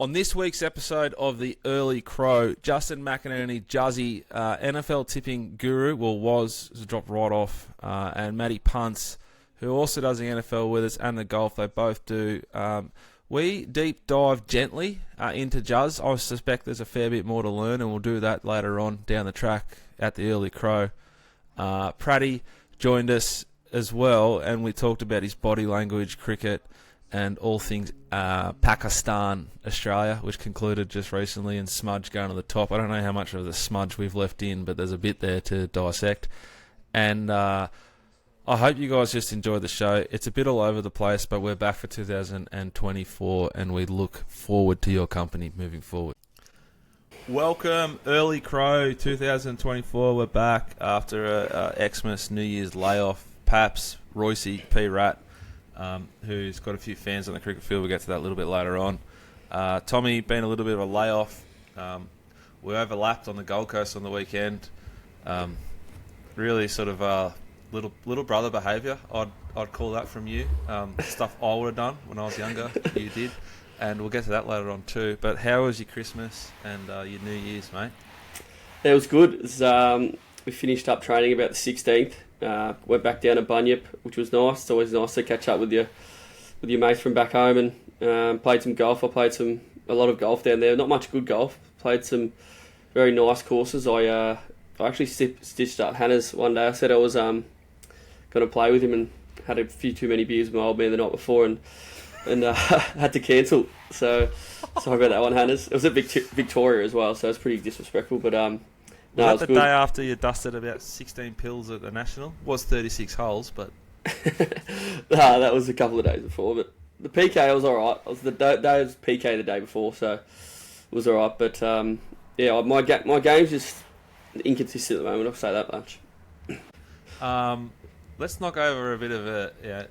On this week's episode of the Early Crow, Justin McInerney, Juzzy, NFL tipping guru, was dropped right off, and Matty Punts, who also does the NFL with us and the golf, they both do. We deep dive gently into Juzz. I suspect there's a fair bit more to learn, and we'll do that later on down the track at the Early Crow. Pratty joined us as well, and we talked about his body language, cricket, and all things Pakistan, Australia, which concluded just recently, and Smudge going to the top. I don't know how much of the smudge we've left in, but there's a bit there to dissect. And I hope you guys just enjoy the show. It's a bit all over the place, but we're back for 2024, and we look forward to your company moving forward. Welcome, Early Crow 2024. We're back after a Xmas New Year's layoff. Paps, Royce, P-Rat, who's got a few fans on the cricket field. We'll get to that a little bit later on. Tommy, been a little bit of a layoff. We overlapped on the Gold Coast on the weekend. Really sort of little brother behaviour, I'd call that from you. Stuff I would have done when I was younger, you did. And we'll get to that later on too. But how was your Christmas and your New Year's, mate? It was good. It was, we finished up training about the 16th. Went back down to Bunyip, which was nice. It's always nice to catch up with your mates from back home, and played some golf. I played a lot of golf down there. Not much good golf. Played some very nice courses. I actually stitched up Hannah's one day. I said I was going to play with him, and had a few too many beers with my old man the night before, and had to cancel. So sorry about that one, Hannah's. It was at Victoria as well, so it's pretty disrespectful. But no, was that the good day after you dusted about 16 pills at the National? Was 36 holes, but nah, that was a couple of days before. But the PK was all right. It was the day was PK the day before, so it was all right. But yeah, my game's just inconsistent at the moment. I'll say that much. Let's knock over a bit of a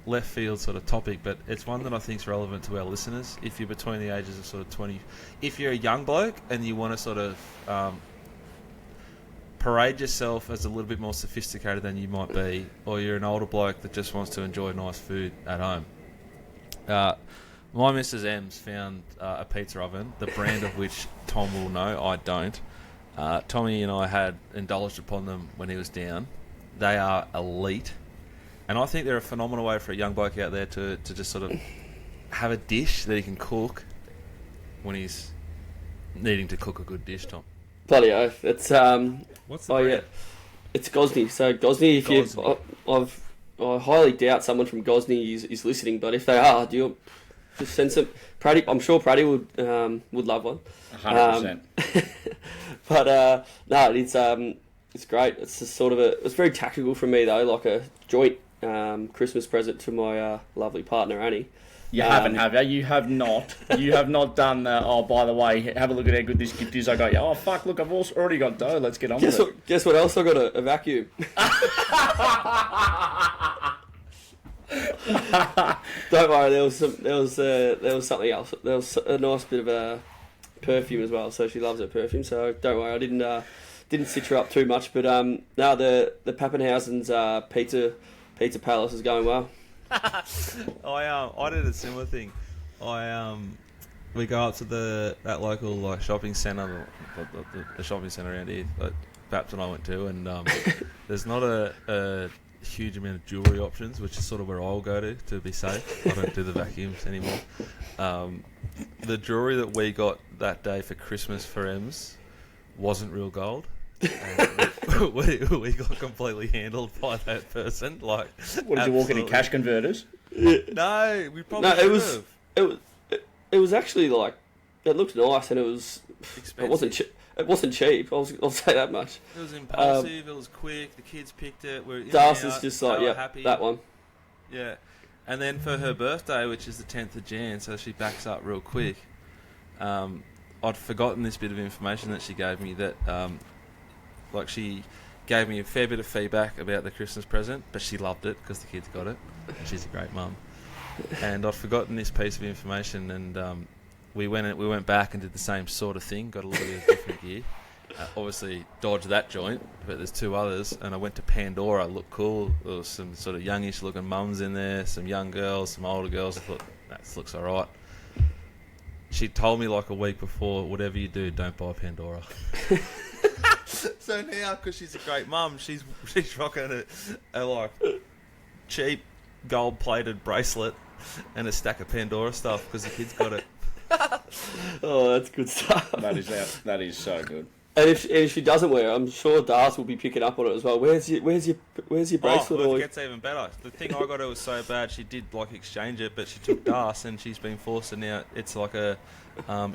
left field sort of topic, but it's one that I think is relevant to our listeners. If you're between the ages of sort of 20, if you're a young bloke and you want to sort of parade yourself as a little bit more sophisticated than you might be, or you're an older bloke that just wants to enjoy nice food at home. My Mrs. M's found a pizza oven, the brand of which Tom will know, I don't. Tommy and I had indulged upon them when he was down. They are elite. And I think they're a phenomenal way for a young bloke out there to just sort of have a dish that he can cook when he's needing to cook a good dish, Tom. Bloody oath. It's what's the brand? Yeah, it's Gosney. So Gosney, I highly doubt someone from Gosney is listening, but if they are, do you just send some Pratty? I'm sure Pratty would love one. 100%. But no, it's great. It's just sort of it's very tactical for me though, like a joint Christmas present to my lovely partner Annie. You haven't, have you? You have not. You have not done the, oh, by the way, have a look at how good this gift is. I go, yeah, oh, fuck, look, I've also already got dough. Let's get on with it. Guess what else I got? A vacuum. Don't worry, there was something else. There was a nice bit of perfume as well, so she loves her perfume. So don't worry, I didn't stitch her up too much. But no, the Pappenhausen's Pizza Palace is going well. I did a similar thing. We go up to that local shopping centre, the shopping centre around here, that Paps and I went to, and there's not a huge amount of jewellery options, which is sort of where I'll go to be safe. I don't do the vacuums anymore. The jewellery that we got that day for Christmas for Ems wasn't real gold. We got completely handled by that person. Like, what did you walk into cash converters? No, we probably it was actually like, it looked nice, and it was expensive. It wasn't cheap. I'll say that much. It was impulsive. It was quick. The kids picked it. Das is just like, yeah, happy. That one. Yeah, and then for her birthday, which is the 10th of Jan, so she backs up real quick. I'd forgotten this bit of information that she gave me, that she gave me a fair bit of feedback about the Christmas present, but she loved it because the kids got it. And she's a great mum. And I'd forgotten this piece of information, and we went back and did the same sort of thing, got a little bit of different gear. Obviously dodged that joint, but there's two others, and I went to Pandora. Looked cool. There was some sort of youngish looking mums in there, some young girls, some older girls. I thought, that looks alright. she told me like a week before, whatever you do, don't buy Pandora. So now, because she's a great mum, she's rocking a like cheap gold-plated bracelet and a stack of Pandora stuff because the kid's got it. Oh, that's good stuff. That is so good. And if she doesn't wear it, I'm sure Dars will be picking up on it as well. Where's your bracelet? Well, it gets even better. The thing I got her was so bad, she did like exchange it, but she took Dars and she's been forced to now. It's like a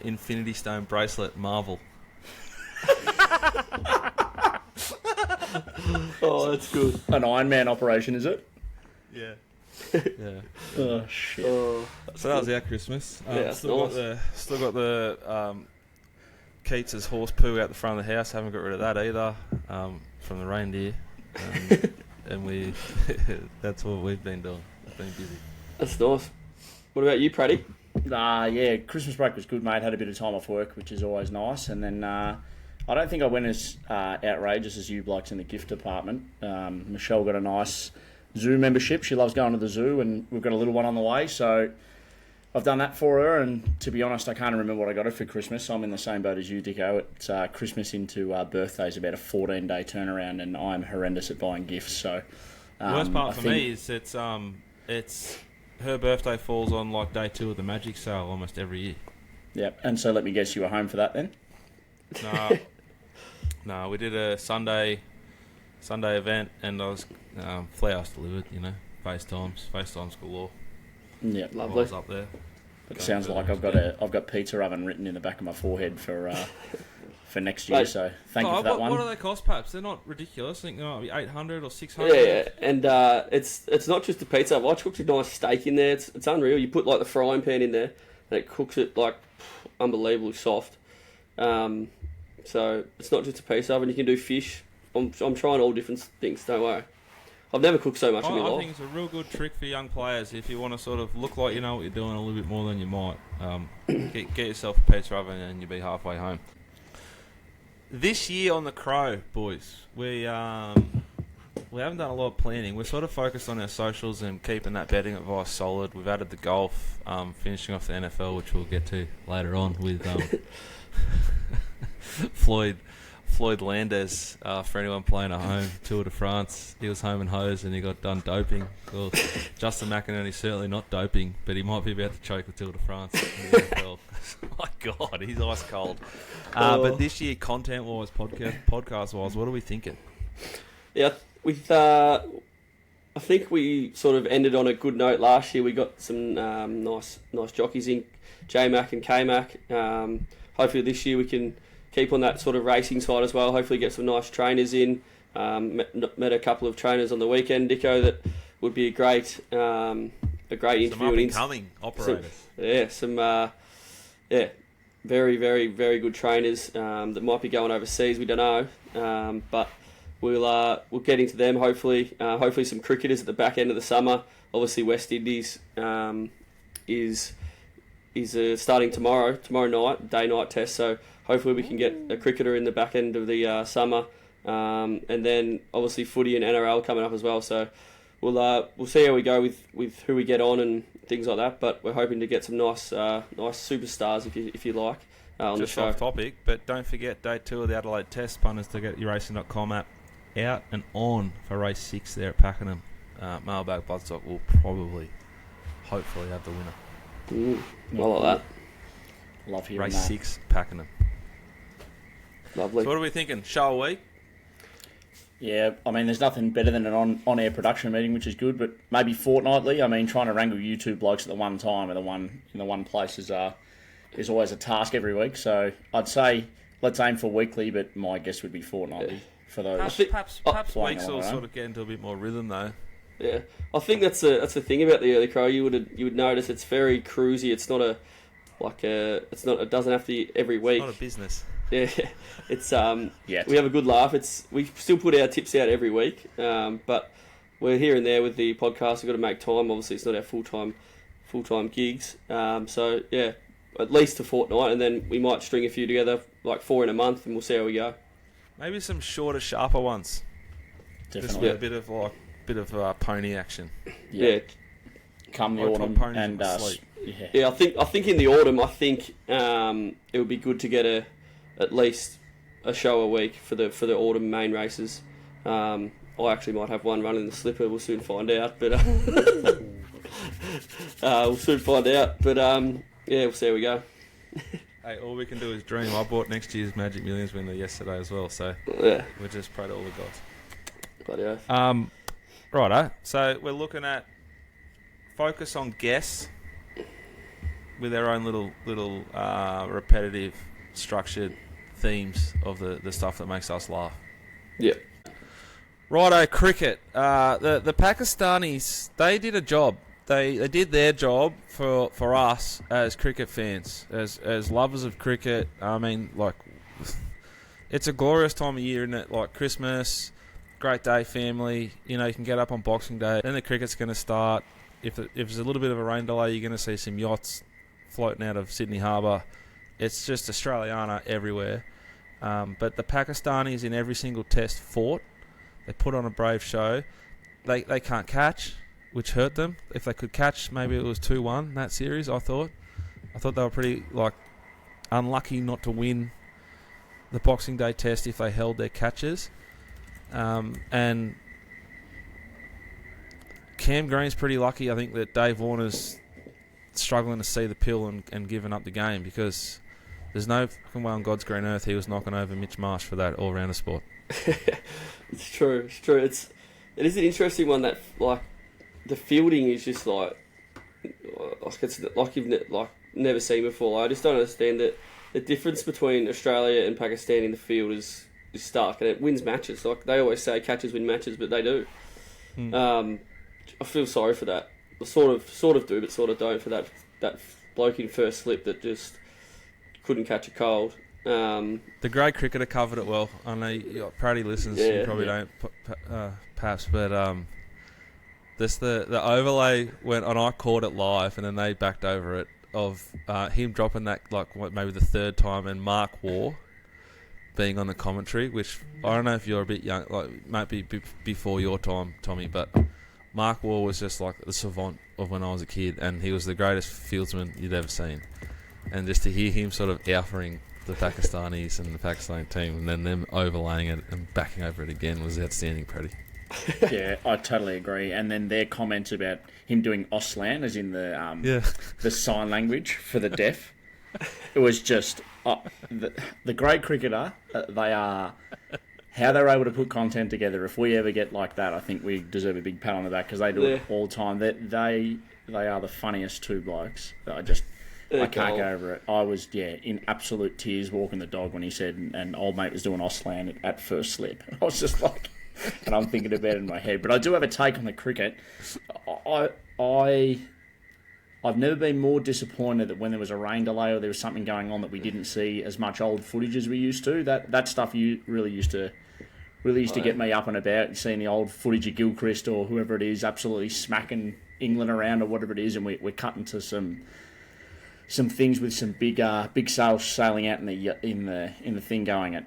Infinity Stone bracelet Marvel. Oh, that's good. An Iron Man operation, is it? Yeah. Yeah. Oh shit. Oh, So that was our Christmas. Yeah, Still got the Keats's horse poo out the front of the house. Haven't got rid of that either from the reindeer. And that's what we've been doing. We've been busy. that's nice. What about you, Pratty? Yeah, Christmas break was good, mate. Had a bit of time off work, which is always nice. And then I don't think I went as outrageous as you blokes in the gift department. Michelle got a nice zoo membership. She loves going to the zoo, and we've got a little one on the way. So I've done that for her. And to be honest, I can't remember what I got her for Christmas. I'm in the same boat as you, Dicko. It's Christmas into birthdays, about a 14-day turnaround, and I'm horrendous at buying gifts. So The worst part for me is it's her birthday falls on like day 2 of the Magic sale almost every year. Yep. And so let me guess, you were home for that then? No, we did a Sunday event, and I was flowers delivered. FaceTimes galore. Yep. I Lovely. was up there. It sounds like I've got pizza oven written in the back of my forehead for next year. Mate. So thank you for that one. What do they cost, Paps? They're not ridiculous. I think they might be 800 or 600. Yeah, and it's not just the pizza. I cooked a nice steak in there. It's unreal. You put like the frying pan in there, and it cooks it like unbelievably soft. So it's not just a pizza oven. You can do fish. I'm trying all different things. Don't worry. I've never cooked so much in my I life. think it's a real good trick for young players if you want to sort of look like you know what you're doing a little bit more than you might. Get yourself a pizza oven and you'll be halfway home. This year on the Crow, boys, we haven't done a lot of planning. We're sort of focused on our socials and keeping that betting advice solid. We've added the golf, finishing off the NFL, which we'll get to later on with Floyd Landis, for anyone playing at home, Tour de France. He was home and hosed and he got done doping. Well, Justin McInerney certainly not doping, but he might be about to choke the Tour de France in the NFL. My God, he's ice cold. But this year, content-wise, podcast-wise, what are we thinking? Yeah, I think we sort of ended on a good note last year. We got some nice jockeys in, J-Mac and K-Mac. Hopefully this year we can keep on that sort of racing side as well. Hopefully get some nice trainers in. Met a couple of trainers on the weekend, Dicko, that would be a great interview. Some up-and-coming operators. Some very, very, very good trainers that might be going overseas. We don't know, but we'll get into them. Hopefully some cricketers at the back end of the summer. Obviously, West Indies is starting tomorrow night, day-night test. So hopefully we can get a cricketer in the back end of the summer, and then obviously footy and NRL coming up as well. So we'll see how we go with who we get on and things like that. But we're hoping to get some nice superstars if you like on Just the show. off topic, but don't forget day 2 of the Adelaide Test, punters, to get your racing.com app out and on for race 6 there at Pakenham. Mailbag Bloodstock will hopefully have the winner. I like that. Love hearing Race that. 6, Pakenham. Lovely. So what are we thinking? Show a week? Yeah, I mean, there's nothing better than an on-air production meeting, which is good, but maybe fortnightly. I mean, trying to wrangle you two blokes at the one time and the one place is always a task every week. So I'd say let's aim for weekly, but my guess would be fortnightly for those. Perhaps weeks will sort of get into a bit more rhythm though. Yeah, I think that's the thing about the early crow. You would notice it's very cruisy. It's not it doesn't have to be every week. It's not a business. Yeah, it's Yet. we have a good laugh. We still put our tips out every week, but we're here and there with the podcast. We've got to make time. Obviously, it's not our full time gigs. So yeah, at least a fortnight, and then we might string a few together, like 4 in a month, and we'll see how we go. Maybe some shorter, sharper ones. Definitely. Just a bit of pony action. Yeah. Come the Like autumn ponies and in sleep. I think in the autumn, it would be good to get at least a show a week for the autumn main races. I actually might have one running the slipper. We'll soon find out, but we'll see how we go. Hey, all we can do is dream. I bought next year's Magic Millions winner yesterday as well, so Yeah, we're just pray to all the gods. bloody oath. Righto. So we're looking at focus on guests with our own little repetitive, structured themes of the stuff that makes us laugh. Yeah. Righto, cricket. The Pakistanis, they did a job. They did their job for us as cricket fans, as lovers of cricket. I mean, like, it's a glorious time of year, isn't it? Like Christmas, great day, family. You know, you can get up on Boxing Day. Then the cricket's going to start. If there's a little bit of a rain delay, you're going to see some yachts floating out of Sydney Harbour. It's just Australiana everywhere. But the Pakistanis in every single test fought. They put on a brave show. They can't catch, which hurt them. If they could catch, maybe it was 2-1 that series, I thought. I thought they were pretty unlucky not to win the Boxing Day test if they held their catches. And Cam Green's pretty lucky, I think, that Dave Warner's struggling to see the pill and giving up the game, because there's no fucking way on God's green earth he was knocking over Mitch Marsh for that all-rounder sport. It's true. It is an interesting one that, like, the fielding is just it's like you've never seen before. I just don't understand that the difference between Australia and Pakistan in the field is stark, and it wins matches. Like they always say, catches win matches, but they do. I feel sorry for that. I sort of do, but sort of don't, for that bloke in first slip that just couldn't catch a cold. The great cricketer covered it well. I know Pratty listens. You probably don't, Paps, but this the overlay went, and I caught it live, and then they backed over it of him dropping that maybe the third time, and Mark Waugh being on the commentary, which I don't know if you're a bit young, might be before your time, Tommy, but Mark Waugh was just like the savant of when I was a kid, and he was the greatest fieldsman you'd ever seen. And just to hear him sort of outfering the Pakistanis and the Pakistani team, and then them overlaying it and backing over it again, was outstanding, Pratty. Yeah, I totally agree. And then their comments about him doing Auslan, as in the sign language for the deaf, it was just the great cricketer. They are how they're able to put content together. If we ever get like that, I think we deserve a big pat on the back, because they do it all the time. They are the funniest two blokes. I can't go over it. I was in absolute tears walking the dog when he said, and old mate was doing Auslan at first slip. I was just like, and I'm thinking about it in my head. But I do have a take on the cricket. I've never been more disappointed that when there was a rain delay or there was something going on that we didn't see as much old footage as we used to. That stuff really used to get me up and about. Seeing the old footage of Gilchrist or whoever it is absolutely smacking England around or whatever it is, and we're cutting to some things with some big sails sailing out in the thing going at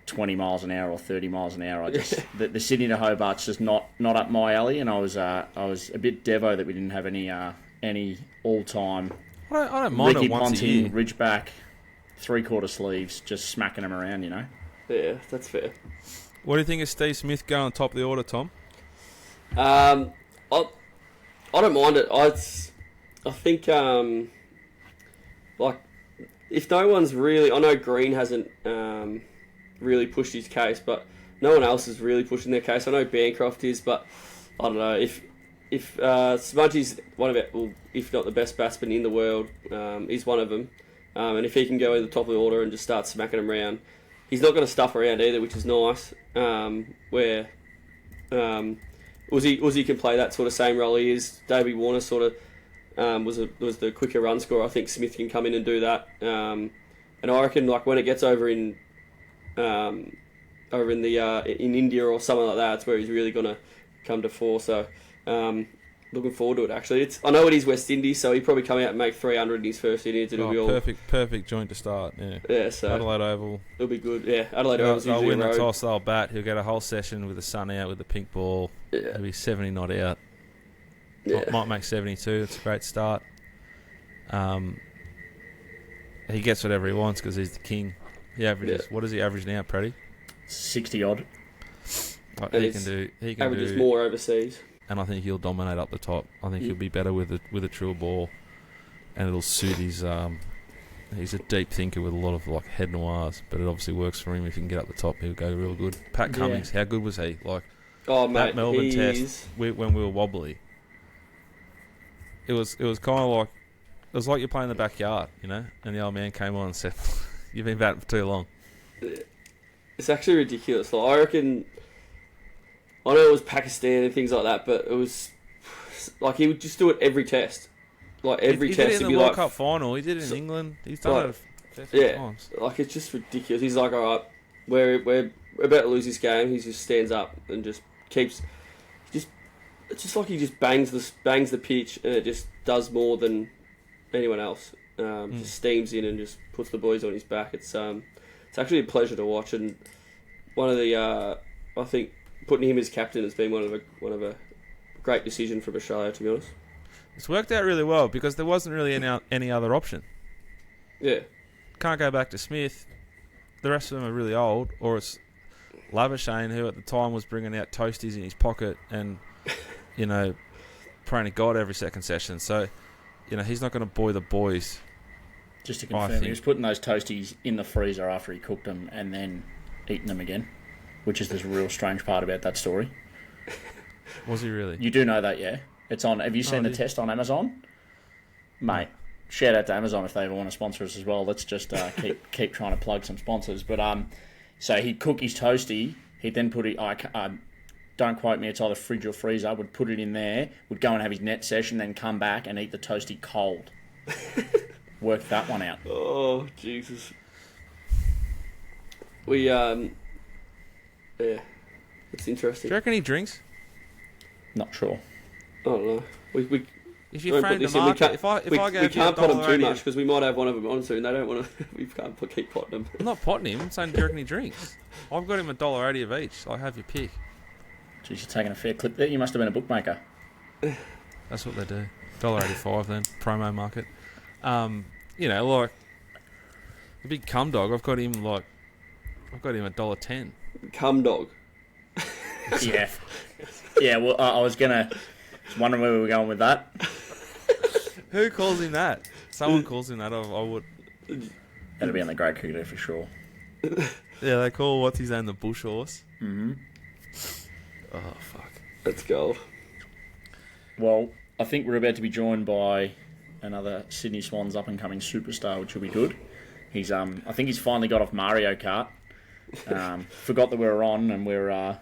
20 miles an hour or 30 miles an hour. The Sydney to Hobart's just not up my alley, and I was a bit devo that we didn't have any all-time I don't mind Ricky it once a year. Ponting, Ridgeback, 3/4 sleeves, just smacking them around, you know. Yeah, that's fair. What do you think of Steve Smith going on top of the order, Tom? I don't mind it. I think if no one's really, I know Green hasn't really pushed his case, but no one else is really pushing their case. I know Bancroft is, but I don't know if Smudgy's one of it, well, if not the best batsman in the world, he's one of them. And if he can go in the top of the order and just start smacking them around, he's not going to stuff around either, which is nice. Where Uzi can play that sort of same role he is. Davey Warner sort of was the quicker run scorer. I think Smith can come in and do that. And I reckon when it gets over in India or something like that, it's where he's really going to come to fore. So looking forward to it, actually. I know it is West Indies, so he'll probably come out and make 300 in his first innings. It'll be all perfect joint to start. Yeah. So Adelaide Oval. It'll be good. Yeah, Adelaide Oval's They'll usually win a the road. toss. They'll bat. He'll get a whole session with the sun out with the pink ball. Yeah. He'll be 70 not out. Yeah. Might make 72. It's a great start. He gets whatever he wants because he's the king. He averages. What does he average now, Pratty? 60 odd. He can do. Averages more overseas. And I think he'll dominate up the top. I think he'll be better with a true ball, and it'll suit his. He's a deep thinker with a lot of like head noirs, but it obviously works for him. If he can get up the top, he'll go real good. Pat Cummings, how good was he? Like, mate, that Melbourne test when we were wobbly. It was kind of like it was like you're playing in the backyard, you know. And the old man came on and said, "You've been batting for too long." It's actually ridiculous. Like, I reckon. I know it was Pakistan and things like that, but it was like he would just do it every test. Like every test, he did it in the World Cup final. He did it in England. He's done it a few times. Like it's just ridiculous. He's like, all right, we're about to lose this game. He just stands up and just keeps. It's just like he just bangs the pitch, and it just does more than anyone else. Just steams in and just puts the boys on his back. It's actually a pleasure to watch, and one of the I think putting him as captain has been one of a great decision from Australia, to be honest. It's worked out really well because there wasn't really any other option. Yeah. Can't go back to Smith. The rest of them are really old. Or it's Labuschagne, who at the time was bringing out toasties in his pocket and, you know, praying to God every second session. So, you know, he's not going to buoy the boys. Just to confirm, he was putting those toasties in the freezer after he cooked them and then eating them again, which is the real strange part about that story. Was he really? You do know that, yeah? It's on. Have you seen the test on Amazon? Mate, shout out to Amazon if they ever want to sponsor us as well. Let's just keep trying to plug some sponsors. But so he'd cook his toasty. He'd then put it. Don't quote me. It's either fridge or freezer. Would put it in there. Would go and have his net session. Then come back and eat the toasty cold. Work that one out. Oh Jesus. Yeah, it's interesting. Do you reckon he drinks? Not sure. I don't know. If you frame the market, if I go, we can't pot them too much because we might have one of them on soon. They don't want to. We can't keep potting them. I'm not potting him. I'm saying, do you reckon he drinks? I've got him $1.80 of each. I have your pick. Geez, you're taking a fair clip there. You must have been a bookmaker. That's what they do. $1.85 then promo market. You know, like the big cum dog. I've got him $1.10. Cum dog. Yeah. Yeah, well, I was wondering where we were going with that. Who calls him that? Someone calls him that. I would. That'll be on the Great Cricketer for sure. Yeah, they call what's his name the bush horse. Mm-hmm. Oh fuck. Let's go. Well, I think we're about to be joined by another Sydney Swans up and coming superstar, which will be good. He's I think he's finally got off Mario Kart. Forgot that we were on, and we're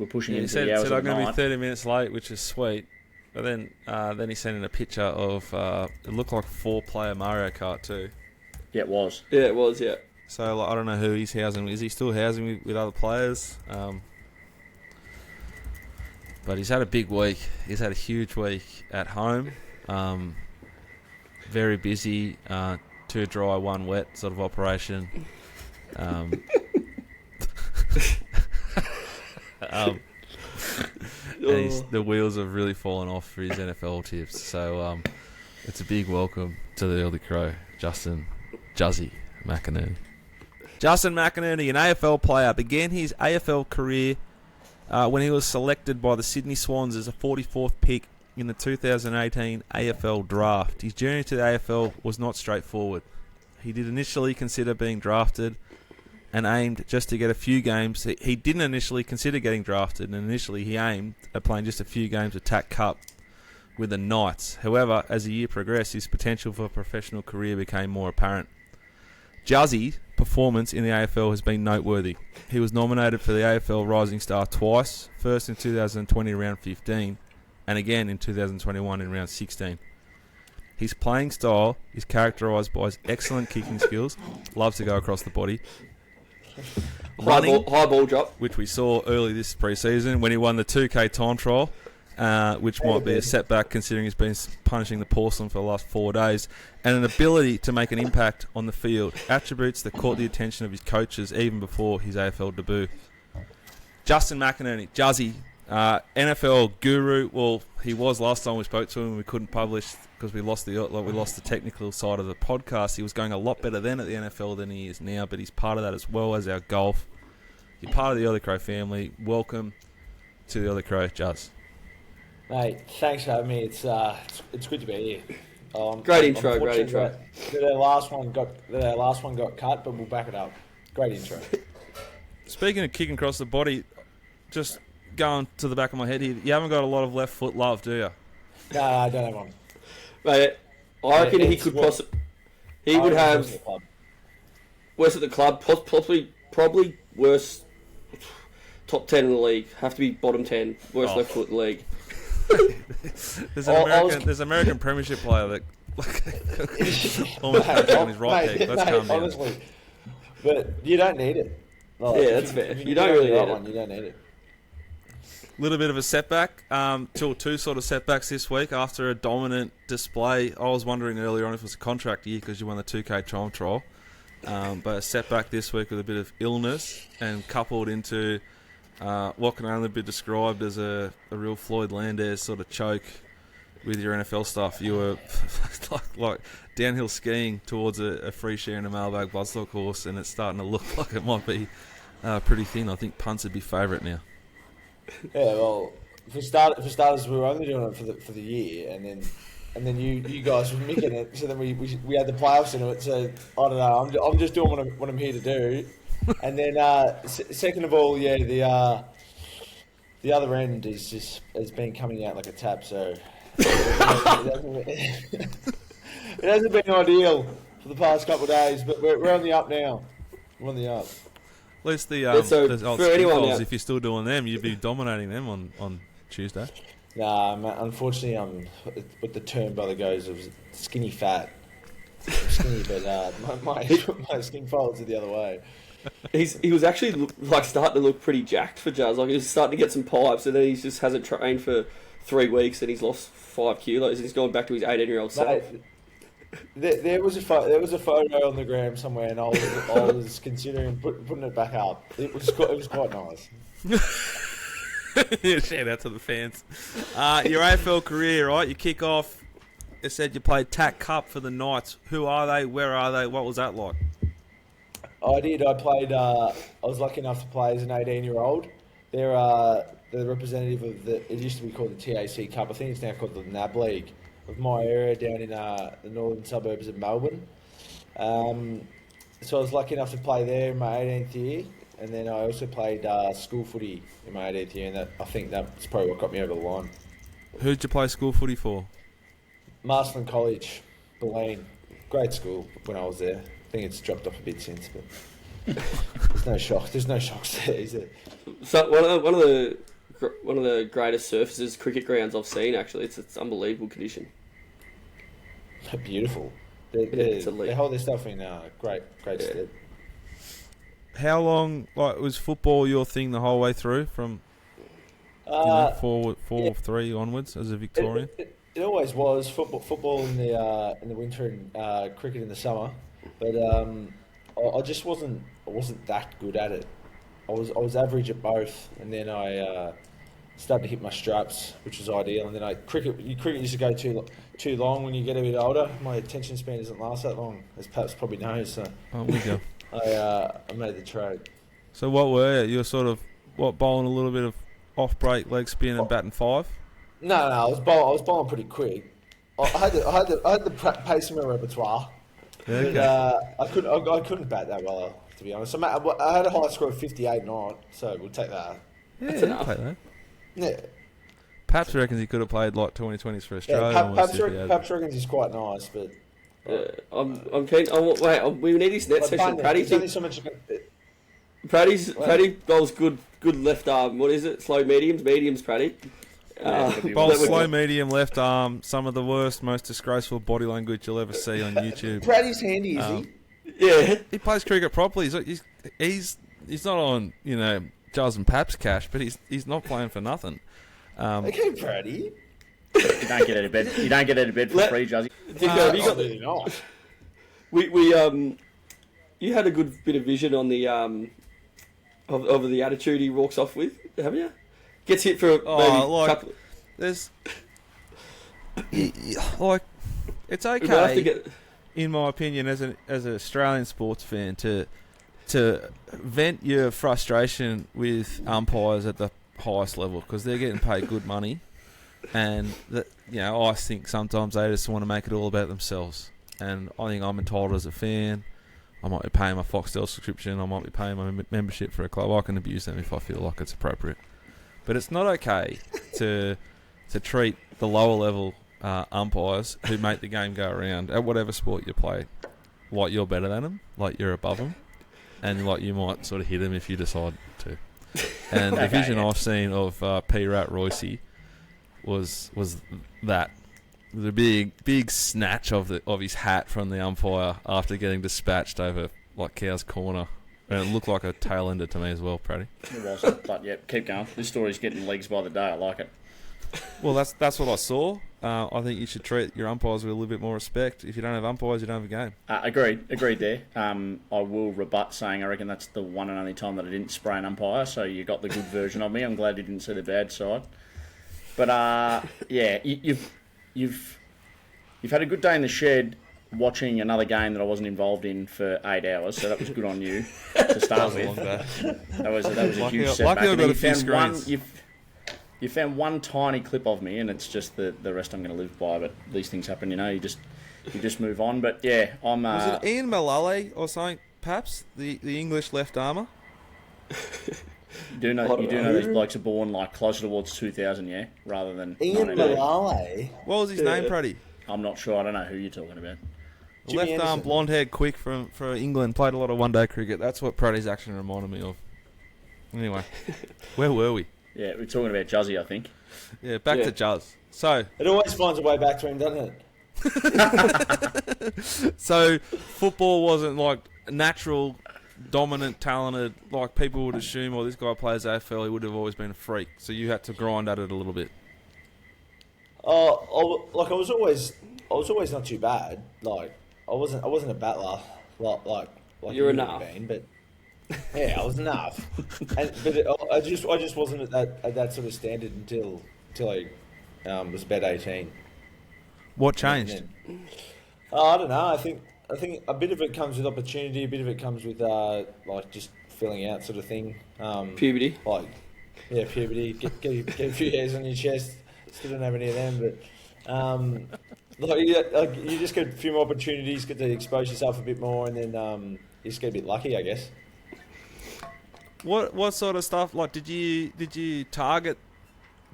pushing into the hours of the night. I'm going to be 30 minutes late, which is sweet. But then he sent in a picture of it looked like a 4-player Mario Kart too. Yeah, it was. Yeah, it was. Yeah. So like, I don't know who he's housing. Is he still housing with other players? But he's had a big week. He's had a huge week at home. Very busy. 2 dry, 1 wet sort of operation. And the wheels have really fallen off for his NFL tips. So it's a big welcome to the early crow, Juzzy McInerney. Justin McInerney, an AFL player, began his AFL career when he was selected by the Sydney Swans as a 44th pick in the 2018 AFL draft. His journey to the AFL was not straightforward. He did initially consider being drafted and aimed just to get a few games. He didn't initially consider getting drafted, and initially he aimed at playing just a few games of TAC Cup with the Knights. However, as the year progressed, his potential for a professional career became more apparent. Juzzy's performance in the AFL has been noteworthy. He was nominated for the AFL Rising Star twice, first in 2020 round 15, and again in 2021 in round 16. His playing style is characterised by his excellent kicking skills, loves to go across the body, high ball drop, which we saw early this pre-season when he won the 2K time trial, which might be a setback considering he's been punishing the porcelain for the last 4 days, and an ability to make an impact on the field, attributes that caught the attention of his coaches even before his AFL debut. Justin McInerney, Juzzy, NFL guru. Well, he was last time we spoke to him. We couldn't publish because we lost the technical side of the podcast. He was going a lot better then at the NFL than he is now, but he's part of that as well as our golf. You're part of the Early Crow family. Welcome to the Early Crow, Juzz. Mate, thanks for having me. It's good to be here. Great intro. That our last one got cut, but we'll back it up. Great intro. Speaking of kicking across the body, just going to the back of my head here, you haven't got a lot of left foot love, do you? No, I don't have one. Mate, I reckon he could possibly... He would have... Worse at the club, probably worse... Top 10 in the league. Have to be bottom 10. Worst left foot in the league. There's an American Premiership player that almost had on his right leg. Let's calm down. Honestly, but you don't need it. That's fair. You don't really need it. You don't need it. Little bit of a setback, two sort of setbacks this week after a dominant display. I was wondering earlier on if it was a contract year because you won the 2K time trial, but a setback this week with a bit of illness and coupled into what can only be described as a real Floyd Landers sort of choke with your NFL stuff. You were like downhill skiing towards a free share in a mailbag bloodstock horse, and it's starting to look like it might be pretty thin. I think punts would be favourite now. Yeah, well, for starters, we were only doing it for the year, and then you guys were making it. So then we had the playoffs into it. So I don't know. I'm just doing what I'm here to do. And then second of all, yeah, the other end has been coming out like a tap. So it hasn't been ideal for the past couple of days, but we're on the up now. We're on the up. At least the for anyone out. if you're still doing them, you'd be dominating them on Tuesday. Nah, unfortunately, I'm what the term brother goes of skinny fat. I'm skinny, but my skin folds are the other way. He was actually starting to look pretty jacked for Jazz. Like he was starting to get some pipes, and then he just hasn't trained for 3 weeks, and he's lost 5 kilos, and he's going back to his 18-year-old self. There was a photo on the gram somewhere, and I was considering putting it back up. It was quite nice. Shout out to the fans. Your AFL career, right? You kick off. You said you played TAC Cup for the Knights. Who are they? Where are they? What was that like? I did. I played. I was lucky enough to play as an 18-year-old. They're the representative of it used to be called the TAC Cup. I think it's now called the NAB League of my area down in the northern suburbs of Melbourne. So I was lucky enough to play there in my 18th year, and then I also played school footy in my 18th year, and I think that's probably what got me over the line. Who did you play school footy for? Marsland College, Bulleen. Great school when I was there. I think it's dropped off a bit since, but there's no shock. There's no shocks there, is there? So one of the greatest surfaces cricket grounds I've seen. Actually, it's unbelievable condition. They're beautiful. It's They hold their stuff in great stead. How long was football your thing the whole way through from 4-3 onwards as a Victorian? It always was football in the winter and cricket in the summer, but I just wasn't that good at it. I was average at both, and then I started to hit my straps, which was ideal. And then cricket used to go too long when you get a bit older. My attention span doesn't last that long, as Paps probably knows. So we go. I made the trade. So what were you? You were sort of bowling a little bit of off break, leg spin, and batting 5. No, I was bowling pretty quick. I had the pace in my repertoire. Okay. But I couldn't bat that well, to be honest. I had a high score of 58 not, so we'll take that. Yeah, that's enough. Take that. Yeah. Paps reckons he could have played like 2020s for Australia. Paps reckons he's quite nice, but I'm keen. We need his net section. Pratty, so much. Pratty bowls good left arm. What is it? Slow mediums, Pratty. Bowls slow medium left arm. Some of the worst, most disgraceful body language you'll ever see on YouTube. Pratty's handy, is he? Yeah, he plays cricket properly. He's not on Juzz and Paps cash, but he's not playing for nothing. Okay, Pratty. You don't get out of bed. You don't get out of bed for free, Juzzy. Dicko, you got we you had a good bit of vision on the of the attitude he walks off with, haven't you? Gets hit for maybe there's like it's we might have to okay get. in my opinion as an Australian sports fan to vent your frustration with umpires at the highest level because they're getting paid good money, and that I think sometimes they just want to make it all about themselves. And I think I'm entitled as a fan. I might be paying my Foxtel subscription. I might be paying my membership for a club. I can abuse them if I feel like it's appropriate. But it's not okay to treat the lower level umpires who make the game go around at whatever sport you play like you're better than them, like you're above them, and like you might sort of hit them if you decide to. And the vision I've seen of P. Rat Royce was that. The big snatch of his hat from the umpire after getting dispatched over like Cow's Corner, and it looked like a tail ender to me as well, Pratty. It wasn't, but yeah, keep going. This story's getting legs by the day. I like it. Well, that's what I saw. I think you should treat your umpires with a little bit more respect. If you don't have umpires, you don't have a game. Agreed there. I will rebut saying I reckon that's the one and only time that I didn't spray an umpire, so you got the good version of me. I'm glad you didn't see the bad side. But yeah, You've had a good day in the shed watching another game that I wasn't involved in for 8 hours, so that was good on you to start with. That was a huge setback. Lucky I got a few screens. You found one tiny clip of me, and it's just the rest I'm going to live by. But these things happen, you just move on. But yeah, I'm. Was it Ian Mullally or something? Perhaps the English left armour. You do know these blokes are born like closer towards 2000, yeah, rather than Ian Mullally. What was his name, Pratty? I'm not sure. I don't know who you're talking about. Left arm, blonde haired, quick for England. Played a lot of one day cricket. That's what Pratty's action reminded me of. Anyway, where were we? Yeah, we're talking about Juzzy, I think. Yeah, back to Juzz. So it always finds a way back to him, doesn't it? So football wasn't like natural. Dominant, talented, like people would assume, this guy plays AFL, he would have always been a freak. So you had to grind at it a little bit. I was always not too bad. Like I wasn't a battler like you're enough. Been, but yeah, I was enough. I just wasn't at that sort of standard until I was about 18. What changed? I don't know. I think a bit of it comes with opportunity, a bit of it comes with like just filling out sort of thing. Puberty. Puberty. Get a few hairs on your chest. Still don't have any of them, but you just get a few more opportunities, get to expose yourself a bit more, and then you just get a bit lucky, I guess. What sort of stuff? Like, did you target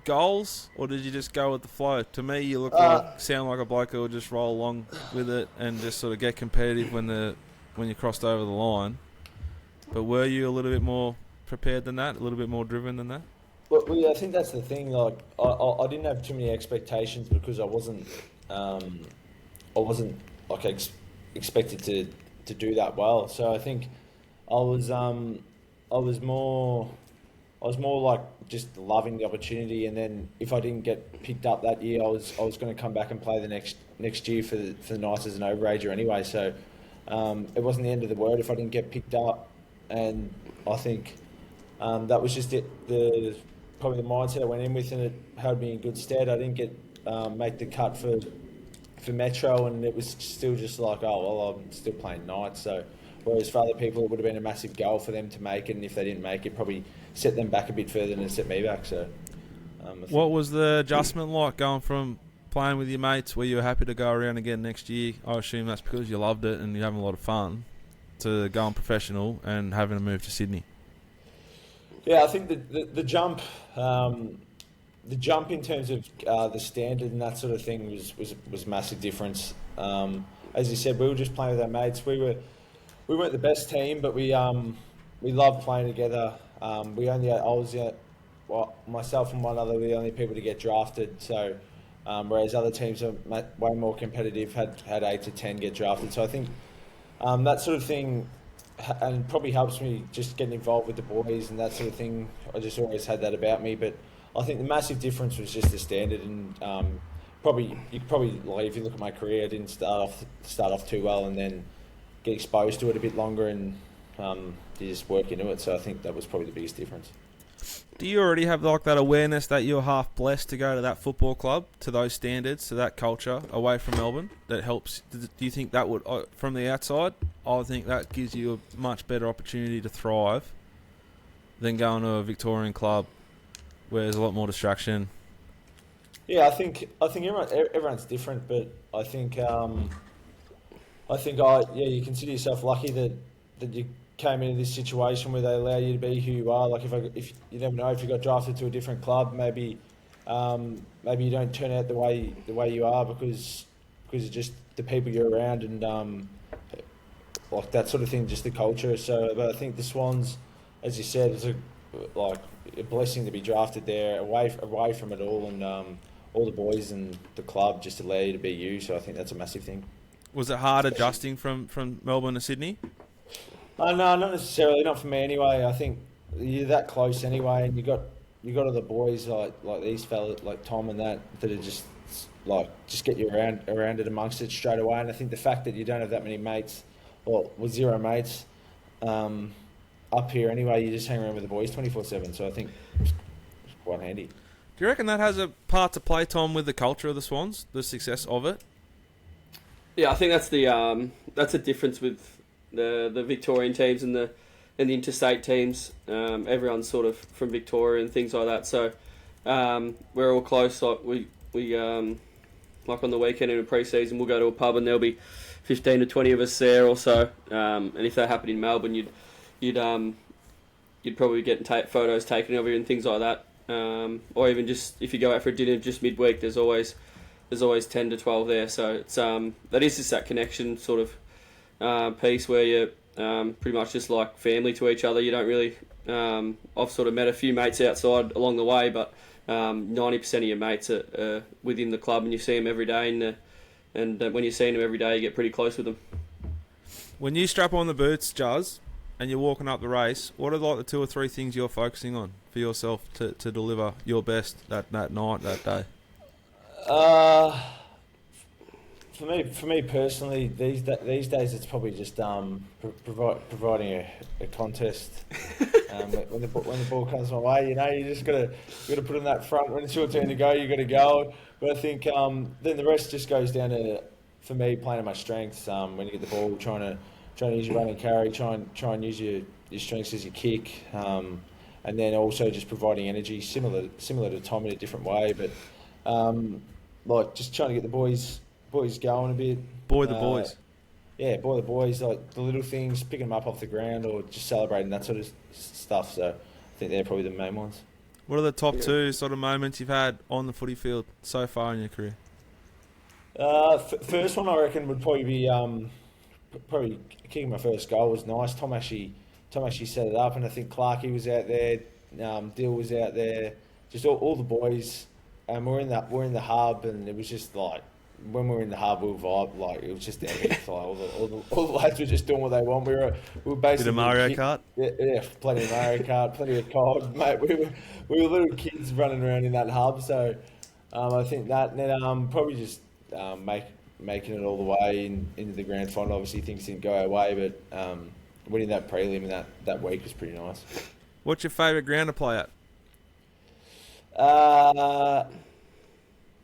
goals, or did you just go with the flow? To me, you sound like a bloke who would just roll along with it and just sort of get competitive when you crossed over the line. But were you a little bit more prepared than that? A little bit more driven than that? Well, I think that's the thing. Like, I didn't have too many expectations because I wasn't like expected to do that well. So I think I was more like just loving the opportunity, and then if I didn't get picked up that year, I was going to come back and play the next year for the Knights as an overager anyway. So it wasn't the end of the world if I didn't get picked up, and I think that was just probably the mindset I went in with, and it held me in good stead. I didn't get make the cut for Metro, and it was still just like, I'm still playing Knights. So whereas for other people it would have been a massive goal for them to make it, and if they didn't make it, probably set them back a bit further than it set me back. So, what was the adjustment like going from playing with your mates, where you were happy to go around again next year? I assume that's because you loved it and you're having a lot of fun, to going professional and having to move to Sydney. Yeah, I think the jump in terms of the standard and that sort of thing was a massive difference. As you said, we were just playing with our mates. We weren't the best team, but we loved playing together. Myself and one other were the only people to get drafted. So, whereas other teams are way more competitive, had 8 to 10 get drafted. So I think that sort of thing, and probably helps me just getting involved with the boys and that sort of thing. I just always had that about me. But I think the massive difference was just the standard, and probably like, if you look at my career, I didn't start off too well, and then get exposed to it a bit longer, and you just work into it. So I think that was probably the biggest difference. Do you already have like that awareness that you're half blessed to go to that football club, to those standards, to that culture, away from Melbourne? That helps. Do you think that would, from the outside, I think that gives you a much better opportunity to thrive than going to a Victorian club where there's a lot more distraction? Yeah, I think everyone's different, but I think you consider yourself lucky that you came into this situation where they allow you to be who you are. Like if you never know, if you got drafted to a different club, maybe you don't turn out the way you are because of just the people you're around and like that sort of thing, just the culture. So, but I think the Swans, as you said, is a blessing to be drafted there, away from it all, and all the boys and the club just allow you to be you. So I think that's a massive thing. Was it hard adjusting from Melbourne to Sydney? No, not necessarily. Not for me anyway. I think you're that close anyway, and you got all the boys like these fellas, like Tom and that are just get you around it amongst it straight away. And I think the fact that you don't have that many mates, or with zero mates, up here anyway, you just hang around with the boys 24/7. So I think it's quite handy. Do you reckon that has a part to play, Tom, with the culture of the Swans, the success of it? Yeah, I think that's the difference with the Victorian teams and the interstate teams. Everyone's sort of from Victoria and things like that. So we're all close. Like we like on the weekend in a pre-season, we'll go to a pub and there'll be 15 to 20 of us there or so. And if that happened in Melbourne, you'd probably get photos taken of you and things like that. Or even just if you go out for a dinner just midweek, there's always 10 to 12 there. So it's that is just that connection sort of piece where you're pretty much just like family to each other. You don't really. I've sort of met a few mates outside along the way, but 90% of your mates are within the club, and you see them every day. And when you're seeing them every day, you get pretty close with them. When you strap on the boots, Juzz, and you're walking up the race, what are like the 2 or 3 things you're focusing on for yourself to deliver your best that night, that day? For me personally, these days it's probably just providing a contest. When the ball comes my way, you just got to put in that front. When it's your turn to go, you got to go. But I think then the rest just goes down to, for me, playing to my strengths. When you get the ball, trying to use your run and carry, try and use your strengths as your kick, and then also just providing energy, similar to Tom in a different way, but like just trying to get the boys going a bit. Boy the boys. Yeah, boy the boys, like the little things, picking them up off the ground or just celebrating that sort of stuff. So I think they're probably the main ones. What are the top 2 sort of moments you've had on the footy field so far in your career? First one I reckon would probably be probably kicking my first goal was nice. Tom actually set it up, and I think Clarkey was out there, Dill was out there, just all the boys. We're in the hub, and it was just like when we were in the hub, we were vibe, like it was just epic. Like all the lads were just doing what they want. We were basically bit of Mario Kart. Yeah, plenty of Mario Kart, plenty of COD, mate. We were little kids running around in that hub. So I think that, and then probably just making it all the way into the grand final. Obviously things didn't go our way, but winning that prelim that week was pretty nice. What's your favourite ground to play at?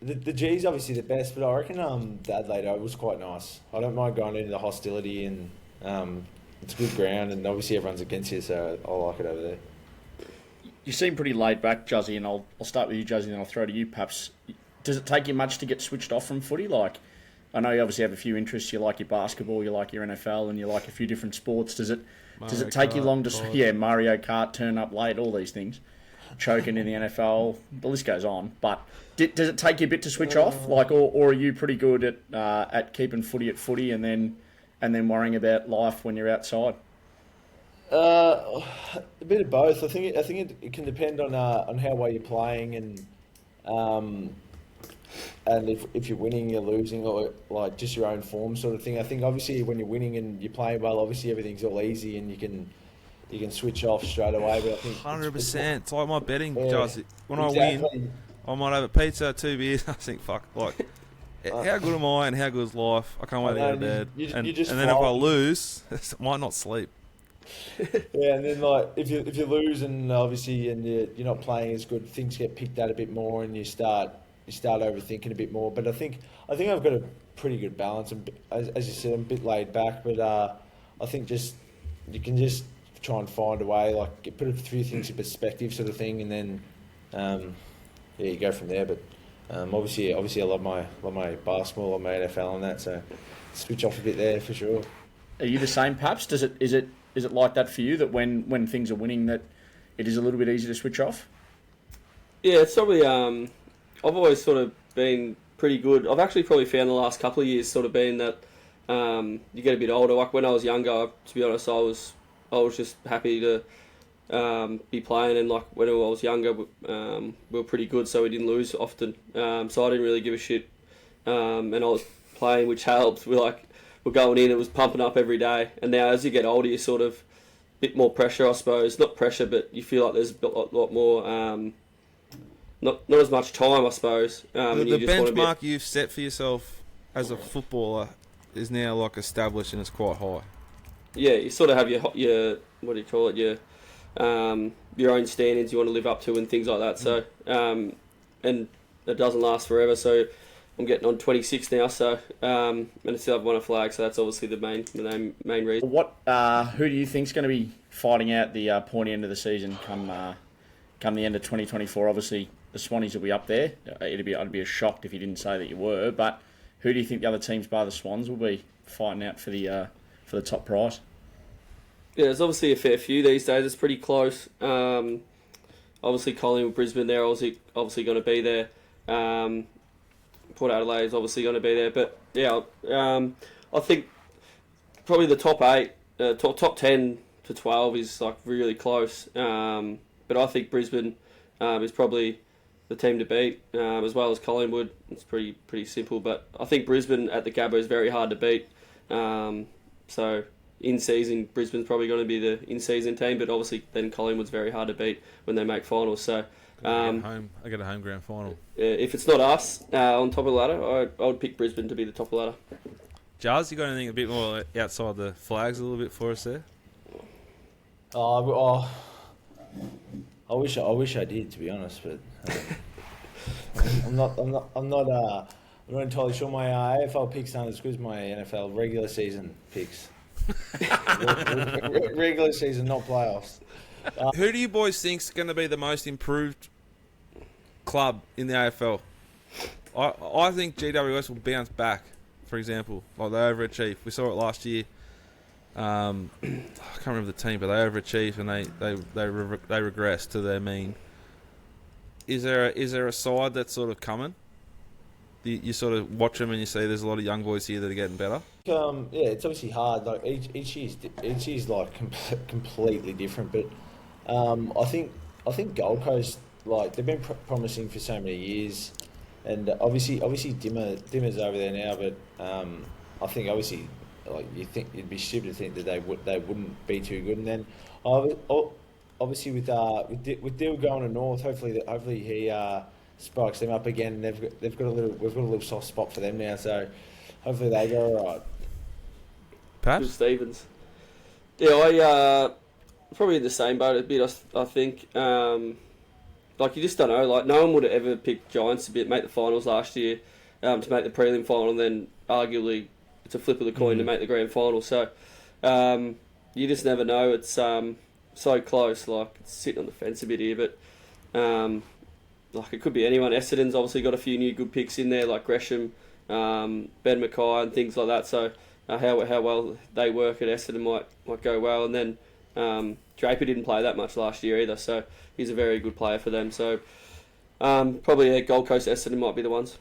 The G's obviously the best, but I reckon the Adelaide Oval was quite nice. I don't mind going into the hostility, and it's a good ground, and obviously everyone's against you, so I like it over there. You seem pretty laid back, Juzzy, and I'll start with you, Juzzy, and I'll throw to you, Paps. Does it take you much to get switched off from footy? Like, I know you obviously have a few interests. You like your basketball, you like your NFL, and you like a few different sports. Does it take you long to Mario Kart, turn up late, all these things, choking in the NFL, the list goes on. But does it take you a bit to switch off, like, or are you pretty good at keeping footy at footy and then worrying about life when you're outside? A bit of both. I think it can depend on how well you're playing and if you're winning, you're losing, or like just your own form sort of thing. I think obviously when you're winning and you're playing well, obviously everything's all easy and you can switch off straight away. But I think 100%. It's like my betting, Juzzy. When exactly. I win, I might have a pizza, 2 beers. I think, fuck, like, how good am I and how good is life? I can't wait to go to bed. And then if I lose, I might not sleep. Yeah, and then like if you lose and obviously you're not playing as good, things get picked at a bit more, and you start overthinking a bit more. But I think I've got a pretty good balance. And as you said, I'm a bit laid back, but I think just you can just try and find a way, like put a few things in perspective, sort of thing, and then yeah, you go from there. But obviously I love my basketball, love my NFL and that, so switch off a bit there for sure. Are you the same, Paps? Is it like that for you, that when things are winning, that it is a little bit easier to switch off? Yeah, it's probably. I've always sort of been pretty good. I've actually probably found the last couple of years sort of been that you get a bit older. Like when I was younger, to be honest, I was just happy to be playing, and like when I was younger, we were pretty good, so we didn't lose often. So I didn't really give a shit, and I was playing, which helped. We're going in, it was pumping up every day. And now as you get older, you sort of bit more pressure, I suppose. Not pressure, but you feel like there's a lot more, not as much time, I suppose. The benchmark you've set for yourself as a footballer is now like established, and it's quite high. Yeah, you sort of have your what do you call it, your own standards you want to live up to and things like that. So and it doesn't last forever. So I'm getting on 26 now, so and I still have won a flag, so that's obviously the main reason. Who do you think's going to be fighting out the pointy end of the season come the end of 2024? Obviously, the Swannies will be up there. I'd be shocked if you didn't say that you were. But who do you think the other teams, bar the Swans, will be fighting out for the top prize? Yeah, there's obviously a fair few these days. It's pretty close. Obviously, Collingwood, Brisbane, they're obviously going to be there. Port Adelaide is obviously going to be there, but yeah, I think probably the top 8, top 10 to 12 is like really close. But I think Brisbane is probably the team to beat, as well as Collingwood. It's pretty simple, but I think Brisbane at the Gabba is very hard to beat. So in season, Brisbane's probably going to be the in season team, but obviously then Collingwood's very hard to beat when they make finals. So. I get a home ground final. If it's not us on top of the ladder, I would pick Brisbane to be the top of the ladder. Juzz, you got anything a bit more outside the flags a little bit for us there? I wish I did, to be honest, but I'm not entirely sure. My AFL picks aren't as good as my NFL regular season picks. Regular season, not playoffs. Who do you boys think's going to be the most improved club in the AFL? I think GWS will bounce back, for example. Like they overachieved. We saw it last year. I can't remember the team, but they overachieved and they regressed to their mean. Is there a side that's sort of coming? You sort of watch them and you see there's a lot of young boys here that are getting better. Yeah, it's obviously hard. Like each year's like completely different, but I think Gold Coast, like they've been promising for so many years, and obviously Dimmer's over there now, but I think obviously like you think it'd be stupid to think that they wouldn't be too good, and then obviously with Dill going to North, hopefully he spikes them up again. We've got a little soft spot for them now, so hopefully they go all right. Paps? Stevens. Yeah, I probably in the same boat a bit. I think like you just don't know. Like no one would have ever picked Giants to make the finals last year, to make the prelim final, and then arguably it's a flip of the coin to make the grand final. So you just never know. It's so close. Like it's sitting on the fence a bit here, but like it could be anyone. Essendon's obviously got a few new good picks in there, like Gresham, Ben Mackay, and things like that. So how well they work at Essendon might go well. And then Draper didn't play that much last year either, so he's a very good player for them. So probably Gold Coast, Essendon might be the ones.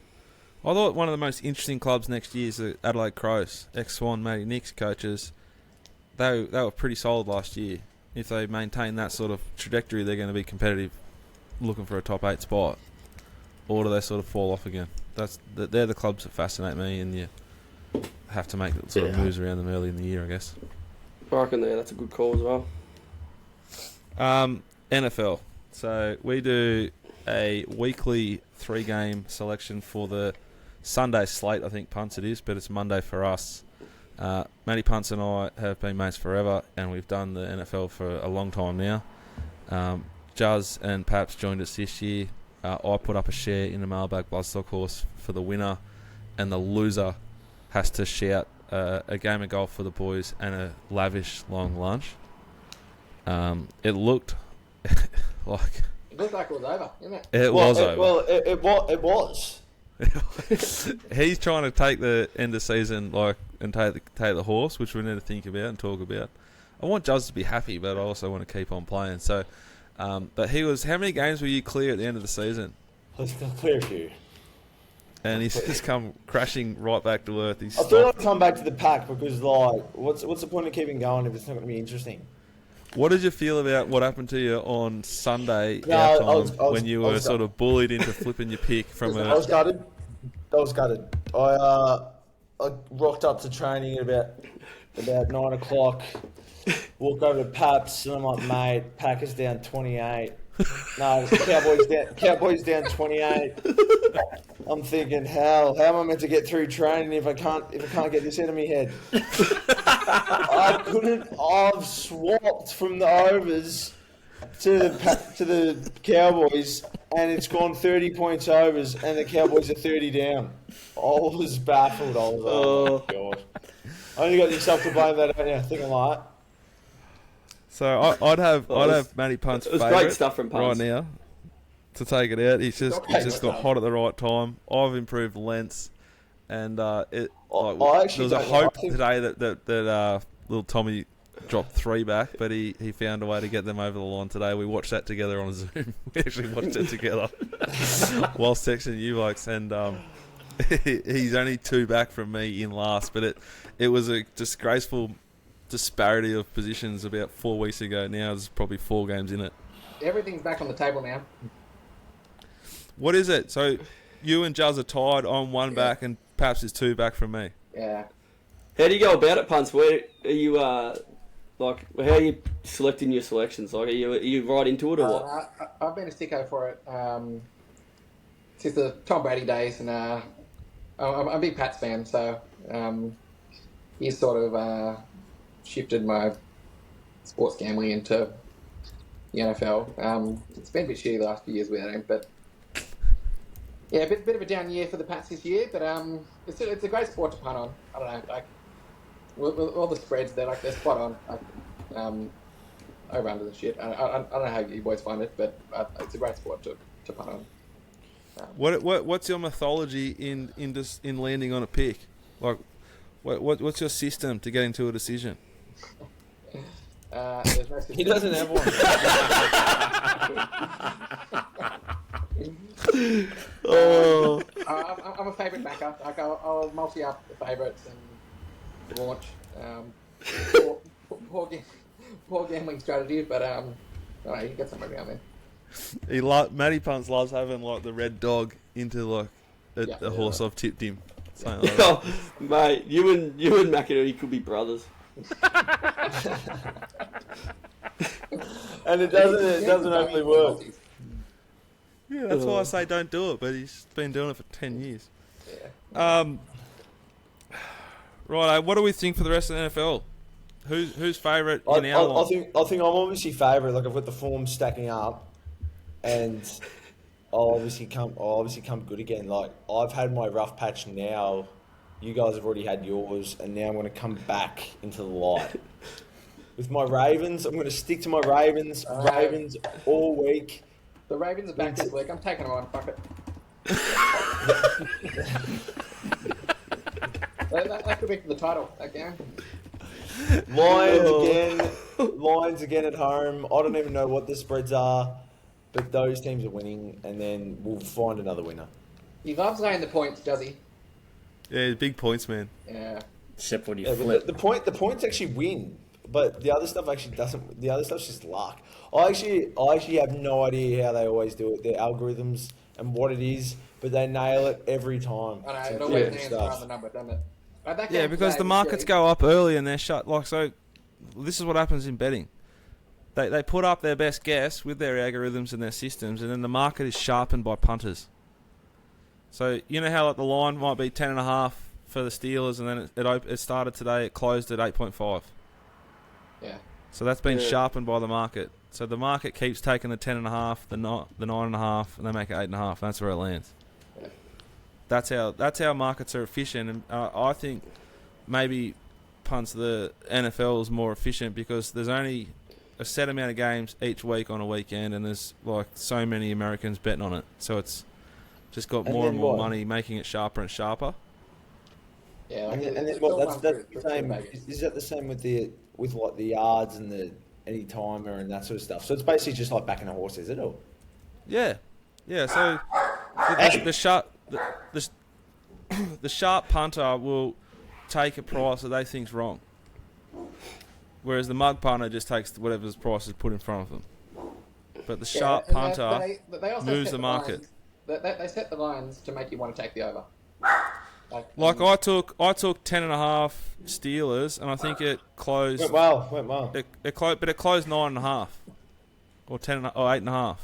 I thought one of the most interesting clubs next year is the Adelaide Crows, ex-Swan, Matty Nix coaches. They were pretty solid last year. If they maintain that sort of trajectory, they're going to be competitive, looking for a top 8 spot. Or do they sort of fall off again? They're the clubs that fascinate me, and you have to make sort of moves around them early in the year, I guess. I reckon that's a good call as well. NFL. So we do a weekly 3-game selection for the Sunday slate. I think Punts it is, but it's Monday for us. Matty Punts and I have been mates forever, and we've done the NFL for a long time now. Juzz and Paps joined us this year. I put up a share in the Mailbag Bloodstock horse for the winner, and the loser has to shout a game of golf for the boys and a lavish long lunch. It looked like... It looked like it was over, didn't it? It was over. Well, it was. He's trying to take the end of season and take the horse, which we need to think about and talk about. I want Juzz to be happy, but I also want to keep on playing. So, but he was. How many games were you clear at the end of the season? I was clear a few. And he's just come crashing right back to earth. I thought I'd come back to the pack because, like, what's the point of keeping going if it's not going to be interesting? What did you feel about what happened to you on Sunday I when was you were sort of bullied into flipping your pick from I was gutted. I rocked up to training at about 9 o'clock. Walk over to Paps and I'm like, mate, Packers down 28. No, Cowboys down 28. I'm thinking, how am I meant to get through training if I can't get this out of my head? I've swapped from the overs to the Cowboys, and it's gone 30 points overs, and the Cowboys are 30 down. I was baffled. I was like, oh my God. I only got yourself to blame that, don't you? I think I'm like. So I'd have Matty Punts' favourite great stuff from Punts right now to take it out. He's just got hot at the right time. I've improved lengths, and there was a hope today that little Tommy dropped 3 back, but he found a way to get them over the line today. We watched that together on Zoom. We actually watched it together while texting you blokes, and he's only 2 back from me in last, but it was a disgraceful disparity of positions about 4 weeks ago. Now there's probably 4 games in it. Everything's back on the table now. What is it? So you and Juzz are tied. I'm 1 back, and Paps is 2 back from me. Yeah. How do you go about it, Punts? Where are you? How are you selecting your selections? Like, are you right into it or what? I've been a sicko for it since the Tom Brady days, and I'm a big Pats fan, so he's sort of shifted my sports gambling into the NFL. It's been a bit shitty the last few years without him, but yeah, a bit of a down year for the Pats this year. But it's a great sport to punt on. I don't know, like with all the spreads, they're spot on. Over under the shit. I don't know how you boys find it, but it's a great sport to punt on. What's your mythology in landing on a pick? Like, what's your system to getting to a decision? There's no system. He doesn't have one. I'm a favourite backer. Like I'll multi up the favourites and launch. Poor gambling strategy, but I don't know, you can get somewhere around there. Matty Punts loves having like the red dog into like a horse I've tipped him. Like oh, mate, you and McInerney could be brothers. And it doesn't actually work. Yeah, that's why I say don't do it, but he's been doing it for 10 years. Yeah. Right, what do we think for the rest of the NFL? Who's favourite in our line? I think I'm obviously favourite. Like, I've got the form stacking up, and I'll obviously come good again. Like, I've had my rough patch now. You guys have already had yours, and now I'm going to come back into the light. With my Ravens, I'm going to stick to my Ravens. Ravens all week. The Ravens are back this week. I'm taking them on. Fuck it. That could be for the title, that game. Lions again at home. I don't even know what the spreads are, but those teams are winning, and then we'll find another winner. He loves laying the points, does he? Yeah, big points, man. Yeah. Except when you flip. The points actually win, but the other stuff actually doesn't. The other stuff's just luck. I actually have no idea how they always do it. Their algorithms and what it is, but they nail it every time. I know. It always hands around the number, doesn't it? Yeah, because the markets go up early and they're shut. Like, so this is what happens in betting. They put up their best guess with their algorithms and their systems, and then the market is sharpened by punters. So you know how like the line might be 10.5 for the Steelers, and then it started today. It closed at 8.5. Yeah. So that's been Yeah. sharpened by the market. So the market keeps taking the 10.5, the 9.5, and they make it 8.5. That's where it lands. Yeah. That's how markets are efficient, and I think maybe Punts the NFL is more efficient because there's only a set amount of games each week on a weekend, and there's like so many Americans betting on it. So it's just got And more and then more what? money, making it sharper and sharper. Yeah. And then it's what? all That's run the through same. Vegas. Is that the same with like the yards and the any timer and that sort of stuff? So it's basically just like backing a horse, is it? Or Yeah. So the sharp punter will take a price that they think's wrong, whereas the mug punter just takes whatever's price is put in front of them. But the sharp and punter they also moves set the market. lines. They set the lines to make you want to take the over. Like I took 10.5 Steelers, and I think it closed. went well. It closed, but it closed 9.5, or 10 or 8.5.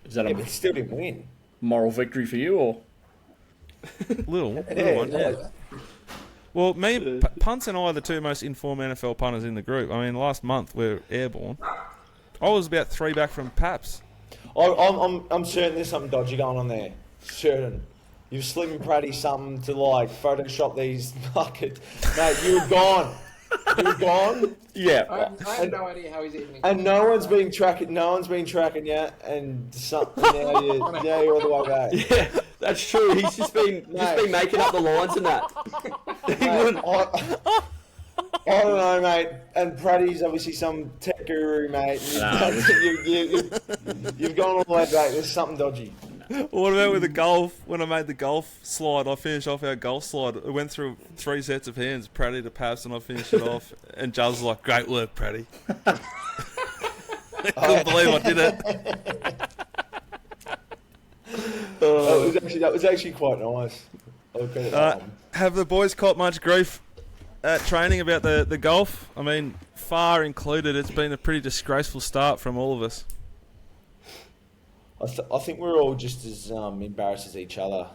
Is that Yeah, a but he still didn't win. moral victory for you, or Little one, yeah. Well, Punts and I are the two most informed NFL punters in the group. I mean, last month we were airborne. I was about 3 back from Paps. I'm certain there's something dodgy going on there. Certain. You've Slim Pratty something to like Photoshop these markets. Mate, you were gone. You were gone. yeah, I have no idea how he's even. And no one's been tracking yet, and now you're all the way back. Yeah, that's true. He's just been making up the lines and that. Mate, I don't know, mate. And Pratty's obviously some tech guru, mate. You've gone all the way back. There's something dodgy. What about with the golf? When I made the golf slide, I finished off our golf slide. It went through 3 sets of hands, Pratty to Paps, and I finished it off. And Juzz was like, "Great work, Pratty." Couldn't believe I did it. That was actually quite nice. Have the boys caught much grief at training about the golf? I mean, far included, it's been a pretty disgraceful start from all of us. I think we're all just as embarrassed as each other.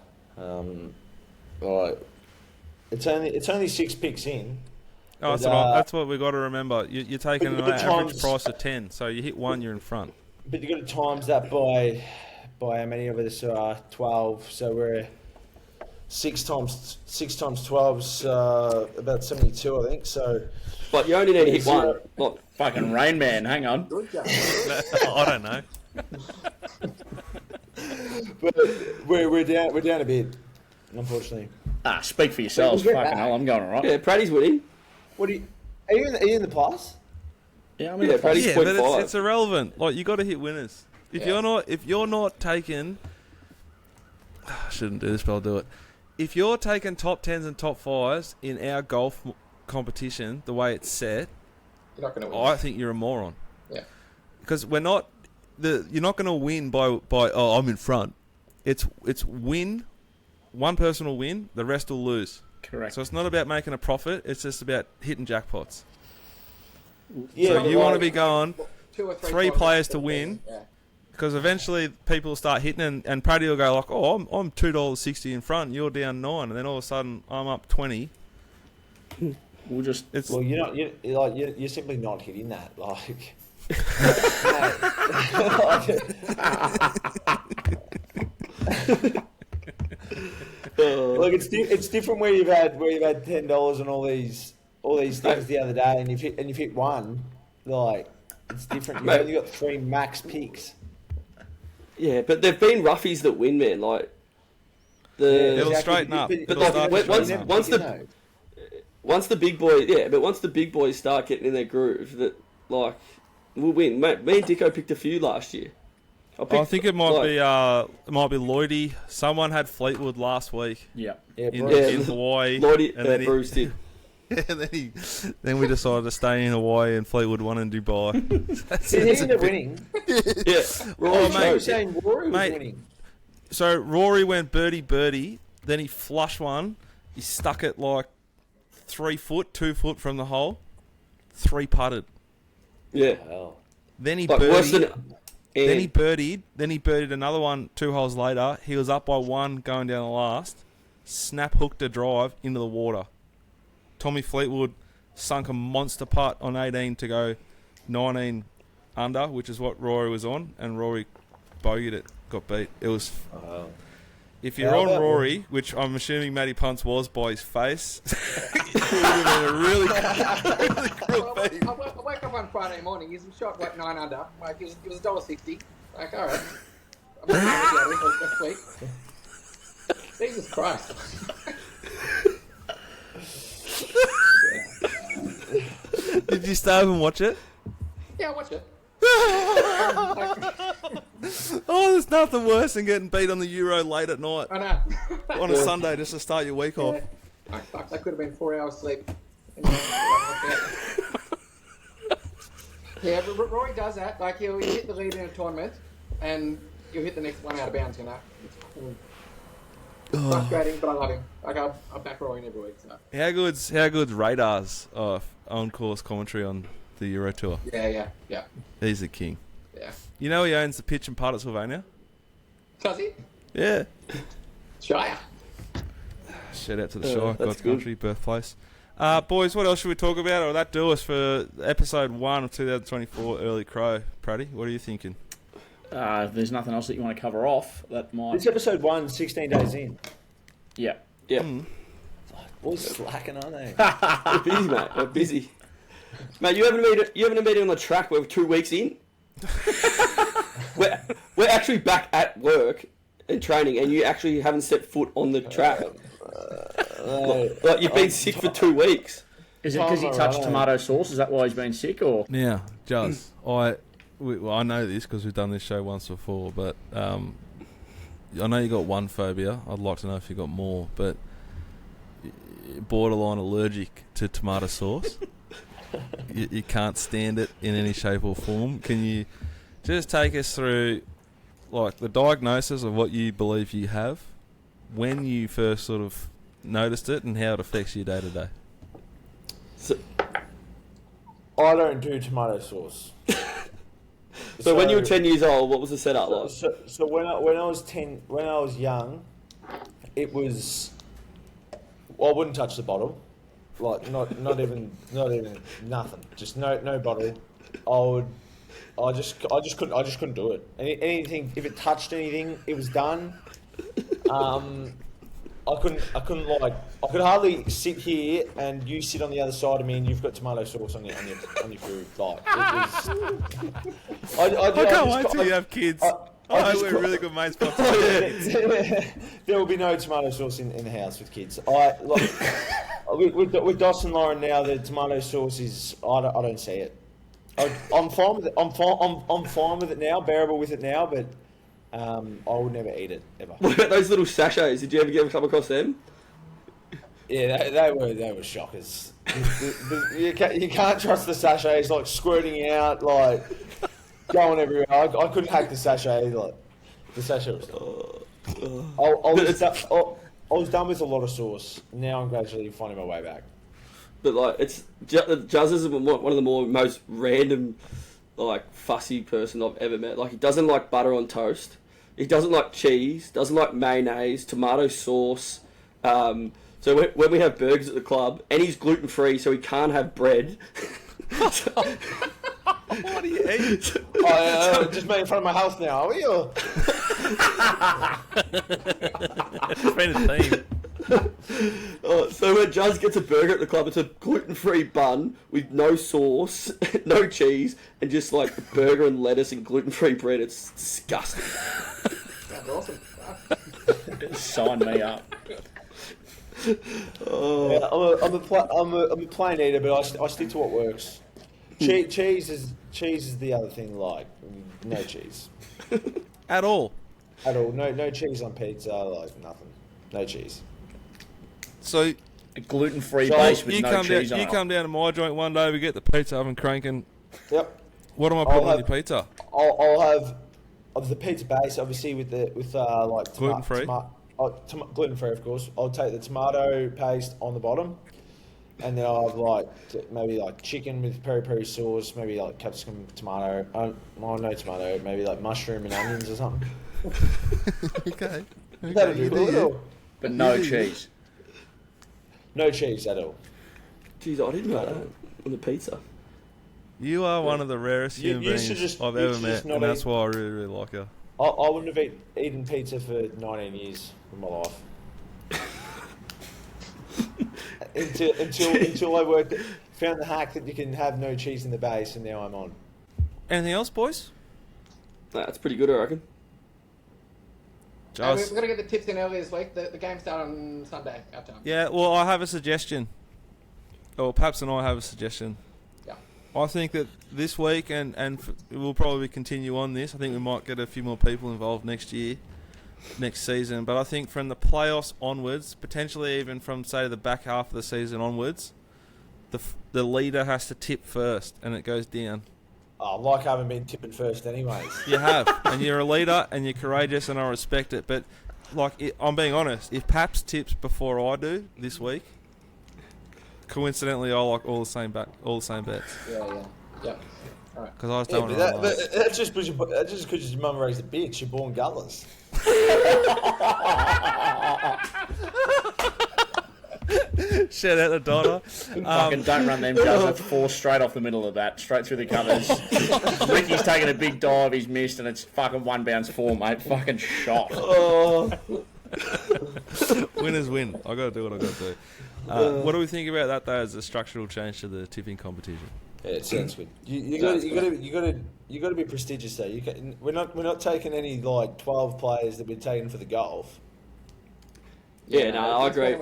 Like, it's only 6 picks in. Oh, that's what we've got to remember. You're taking an average times- price of 10, so you hit 1, you're in front. But you got to times that by how many of us are 12? So we're 6 times 12 is about 72, I think. So, But you only need to hit one. Look, fucking Rain Man. Hang on. Good job. I don't know. but we're down a bit, unfortunately. Speak for yourselves. We'll get Fucking back. hell, I'm going all right. yeah, Pratty's winning. What are you in the plus? Yeah, I mean, Yeah, Pratty's Yeah, but 0.5. it's irrelevant. Like, you got to hit winners. If you're not taking, I shouldn't do this, but I'll do it. If you're taking top 10s and top 5s in our golf competition, the way it's set, You're not going to win. I think you're a moron. Yeah. Because you're not going to win by I'm in front. It's win. One person will win, the rest will lose. correct. So it's not about making a profit. It's just about hitting jackpots. Yeah, So but you want to like- be going 2 or 3 points players to to win. Yeah. because eventually people will start hitting and Pratty will go like, oh, I'm $2.60 in front, you're down 9, and then all of a sudden I'm up 20. We'll just It's Well, you're simply not hitting that. Like, look, it's different where you've had $10 and all these things the other day, and you've hit one. Like, it's different. You've Mate. only got 3 max picks. Yeah, but there've been roughies that win, man. Like It'll straighten up. But It'll like, start to once- straighten up. once the- once the big boys, once the big boys start getting in their groove, that like we'll win. Mate, me and Dicko picked a few last year. I think it might be Lloydie. Someone had Fleetwood last week yeah. in Hawaii, Lloydie, and then Bruce did. and then we decided to stay in Hawaii, and Fleetwood won in Dubai. Did he end up winning? Yeah, Oh, mate. You're saying Rory was Mate. winning. So Rory went birdie, then he flushed one. He stuck it like 3 foot, 2 foot from the hole. 3 putted. Yeah, Hell. Then he like worse birdied. than. Then he birdied. Then he birdied another one 2 holes later. He was up by 1 going down the last. snap hooked a drive into the water. Tommy Fleetwood sunk a monster putt on 18 to go 19 under, which is what Rory was on, and Rory bogeyed it, got beat. It was... If you're on Rory, which I'm assuming Matty Punts was by his face, it would have been a really cruel beat. I woke up on Friday morning, he's shot like 9 under. Like, it was $1.60. Like, alright. I'm not going to next week. Jesus Christ. Did you stay up and watch it? Yeah, I watched it. Oh, there's nothing worse than getting beat on the Euro late at night I know. on a Sunday just to start your week off. Yeah. Fuck, that could have been 4 hours sleep. Yeah, but Rory does that. Like, he'll hit the lead in a tournament, and he'll hit the next one out of bounds, you know. It's fucking frustrating, but I love him. Like, I back Rory in every week, so. How good's Radar's on-course commentary on the Euro Tour? Yeah. He's the king. Yeah. You know he owns the pitch and putt at Sylvania? Does he? Yeah. Shire. Shout out to the Shire, God's good. country, birthplace. Boys, what else should we talk about? Or will that do us for episode 1 of 2024 Early Crow? Pratty, what are you thinking? If there's nothing else that you want to cover off, that might... It's episode 1, 16 days in. Yeah. Yeah. Boys slacking, aren't they? We're busy, mate. We're busy. Mate, you haven't a meeting on the track. We're 2 weeks in. we're actually back at work and training, and you actually haven't set foot on the track. Like you've been sick for 2 weeks. Is it because he touched tomato sauce? Is that why he's been sick, or...? Now, Juz, I know this because we've done this show once before, but I know you got one phobia. I'd like to know if you got more, but borderline allergic to tomato sauce. You can't stand it in any shape or form. Can you just take us through, like, the diagnosis of what you believe you have, when you first sort of noticed it, and how it affects you day to day? So I don't do tomato sauce. So when you were 10 years old, what was the setup like? So when I was young, it was... Well, I wouldn't touch the bottle. Like, not even nothing. Just no bottle. I just couldn't do it. Anything, if it touched anything, it was done. I could hardly sit here and you sit on the other side of me and you've got tomato sauce on your food. Like, it was... I can't wait till you have kids. We're really good mates. There will be no tomato sauce in the house with kids. With Dos and Lauren now, the tomato sauce is... I don't see it. I'm fine with it. I'm fine with it now, bearable with it now, but I would never eat it ever. What about those little sachets? Did you ever come across them? Yeah, they were shockers. You can't trust the sachets, like squirting out, like going everywhere. I couldn't hack the sachet. Like the sachet was. I was done with a lot of sauce. Now I'm gradually finding my way back. But like, Juzz is one of the most random, like, fussy person I've ever met. Like, he doesn't like butter on toast. He doesn't like cheese. Doesn't like mayonnaise, tomato sauce. So when we have burgers at the club, and he's gluten free, so he can't have bread. What do you eat? Just made in front of my house now, are we? Or? It's been a theme. So when Juzz gets a burger at the club, it's a gluten-free bun with no sauce, no cheese, and just like burger and lettuce and gluten-free bread. It's disgusting. That's awesome. Sign me up. Yeah, I'm a plain eater, but I stick to what works. Cheese is the other thing. Like, no cheese At all. No cheese on pizza. Like, nothing. No cheese. So A gluten-free base with no cheese on it. You come down to my joint one day, we get the pizza oven cranking. Yep. What am I putting on your pizza? I'll have of the pizza base, obviously with like Gluten-free? Gluten-free, of course. I'll take the tomato paste on the bottom, and then I'll have like maybe like chicken with peri-peri sauce, maybe like capsicum, tomato. No tomato, maybe like mushroom and onions or something. Okay. That'll do. but no cheese. No cheese at all. Jeez, I didn't know that on the pizza. You are one of the rarest human beings I've ever met, and that's why I really, really like you. I wouldn't have eaten pizza for 19 years of my life. until I found the hack that you can have no cheese in the base, and now I'm on. Anything else, boys? That's pretty good, I reckon. We've got to get the tips in early this week. The game starts on Sunday, our time. Yeah, well, I have a suggestion. Or Paps and I have a suggestion. Yeah. I think that this week, and we'll probably continue on this, I think we might get a few more people involved next season, but I think from the playoffs onwards, potentially even from, say, the back half of the season onwards, the leader has to tip first, and it goes down. Oh, like I haven't been tipping first anyways. You have, and you're a leader, and you're courageous, and I respect it, but I'm being honest, if Paps tips before I do this week, coincidentally, I like all the same bets. Yeah. All right. Because I just don't want to that's just because your mum raised a bitch. You're born gutless. Shout out to Donna. Fucking don't run them, Juzz. That's 4 straight off the middle of that, straight through the covers. Ricky's taking a big dive, he's missed, and it's fucking 1 bounce 4, mate. Fucking shot. Oh. Winners win. I got to do what I got to do. What do we think about that though as a structural change to the tipping competition? Yeah, it sounds good. You got to be prestigious though. We're not taking any like 12 players that we're taking for the golf. Yeah, no, I agree.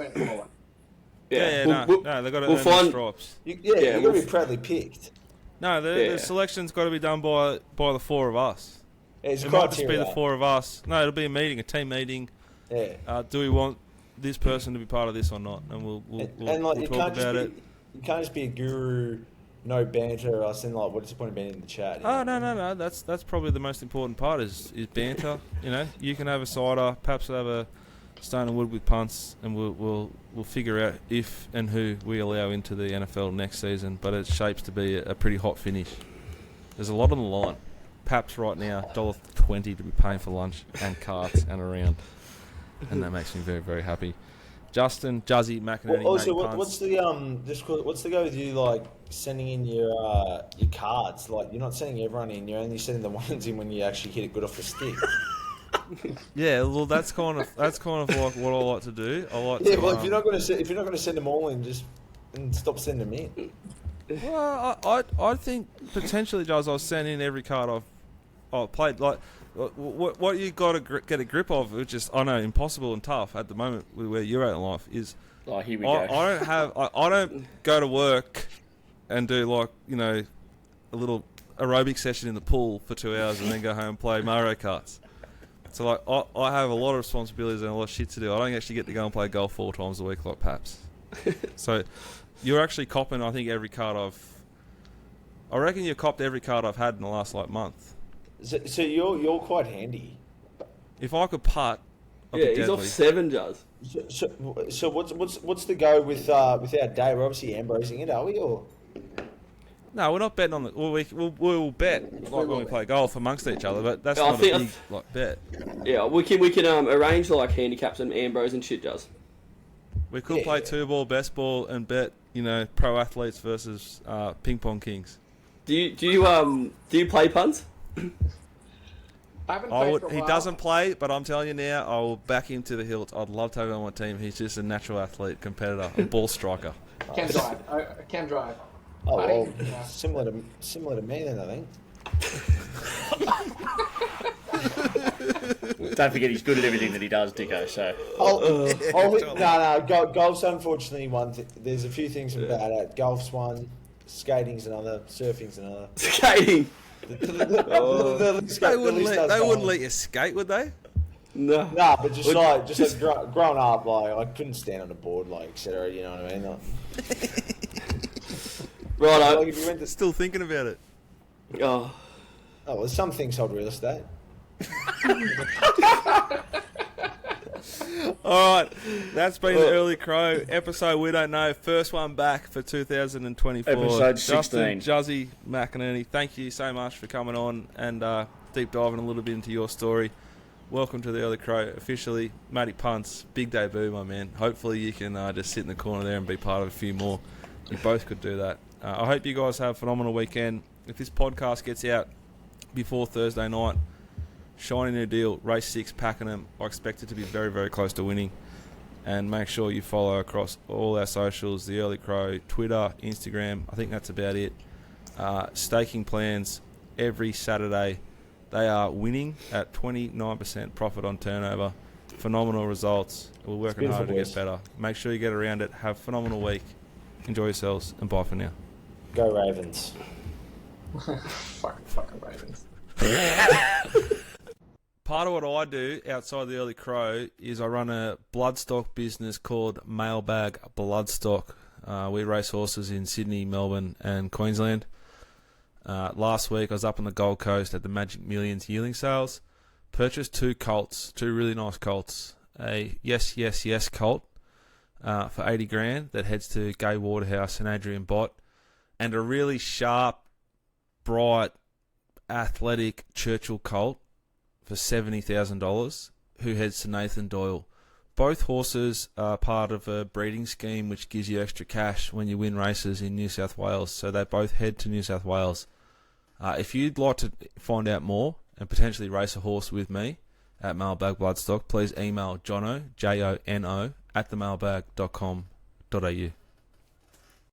Yeah, no, they've got to earn their stripes. You got to be proudly picked. No, the selection's got to be done by the 4 of us. Yeah, it might just be the 4 of us. No, it'll be a team meeting. Yeah. Do we want this person to be part of this or not? And we'll talk about it. You can't just be a guru, no banter. I was saying, like, what's the point of being in the chat? No. That's probably the most important part is banter. You know, you can have a cider, perhaps have a stone and wood with punts, and we'll figure out if and who we allow into the NFL next season. But it shapes to be a pretty hot finish. There's a lot on the line. Paps right now, $1.20 to be paying for lunch and carts and around. And that makes me very, very happy. Justin, Juzzy, McInerney, also, Matty Punts. what's the go with you like sending in your cards? Like you're not sending everyone in. You're only sending the ones in when you actually hit it good off the stick. Yeah, well, that's kind of like what I like to do. If you're not going to send them all in, just stop sending them in. Well, I think potentially, Juzz, I'll send in every card I've played. Like what you got to get a grip of, which is I know impossible and tough at the moment with where you're at in life, is here we go. I don't go to work and do like a little aerobic session in the pool for 2 hours and then go home and play Mario Karts. So like I have a lot of responsibilities and a lot of shit to do. I don't actually get to go and play golf 4 times a week like Paps. So you're actually copping, I think, every card I reckon you copped every card I've had in the last month. So you're quite handy. If I could putt, I'd be he's deadly. off 7, Juzz. So what's the go with our day? We're obviously ambrosing it, are we? Or no, we're not betting on it. We'll bet like when we play golf amongst each other, but that's not a big bet. Yeah, we can arrange like handicaps and ambros and shit, Juzz. We could play 2-ball, best ball, and bet pro athletes versus ping pong kings. Do you play punts? I haven't played for a He while. doesn't play, but I'm telling you now, I will back him to the hilt. I'd love to have him on my team. He's just a natural athlete, competitor, a ball striker. Can drive. I can drive. oh, well, Buddy, yeah. similar to me then, I think. Don't forget he's good at everything that he does, Dicko, so... Golf's unfortunately one. There's a few things I'm bad at. Golf's one, skating's another, surfing's another. Skating. They wouldn't let you skate, would they? No. Nah, but just like growing up, like I couldn't stand on a board, like etc. You know what I mean? Right. Like if you went to, Still thinking about it. Oh. well, some things hold real estate. All right, that's been the Early Crow episode. We don't know. First one back for 2024. Episode 16. Justin, Juzzy, McInerney, thank you so much for coming on and deep diving a little bit into your story. welcome to the Early Crow officially. Matty Punts, big debut, my man. Hopefully you can just sit in the corner there and be part of a few more. You both could do that. I hope you guys have a phenomenal weekend. If this podcast gets out before Thursday night, shiny new deal, race 6, Pakenham. I expect it to be very, very close to winning. And make sure you follow across all our socials, the Early Crow, Twitter, Instagram. I think that's about it. Staking plans every Saturday. They are winning at 29% profit on turnover. Phenomenal results. We're working hard to get better. Make sure you get around it. Have a phenomenal week. Enjoy yourselves, and bye for now. Go Ravens. Fucking Ravens. Part of what I do outside the Early Crow is I run a bloodstock business called Mailbag Bloodstock. We race horses in Sydney, Melbourne and Queensland. Last week I was up on the Gold Coast at the Magic Millions yearling sales. Purchased 2 colts, 2 really nice colts. A Yes Yes Yes colt for 80 grand that heads to Gay Waterhouse and Adrian Bott. And a really sharp, bright, athletic Churchill colt for $70,000 who heads to Nathan Doyle. Both horses are part of a breeding scheme which gives you extra cash when you win races in New South Wales, so they both head to New South Wales. If you'd like to find out more and potentially race a horse with me at Mailbag Bloodstock, please email Jono, Jono, @themailbag.com.au.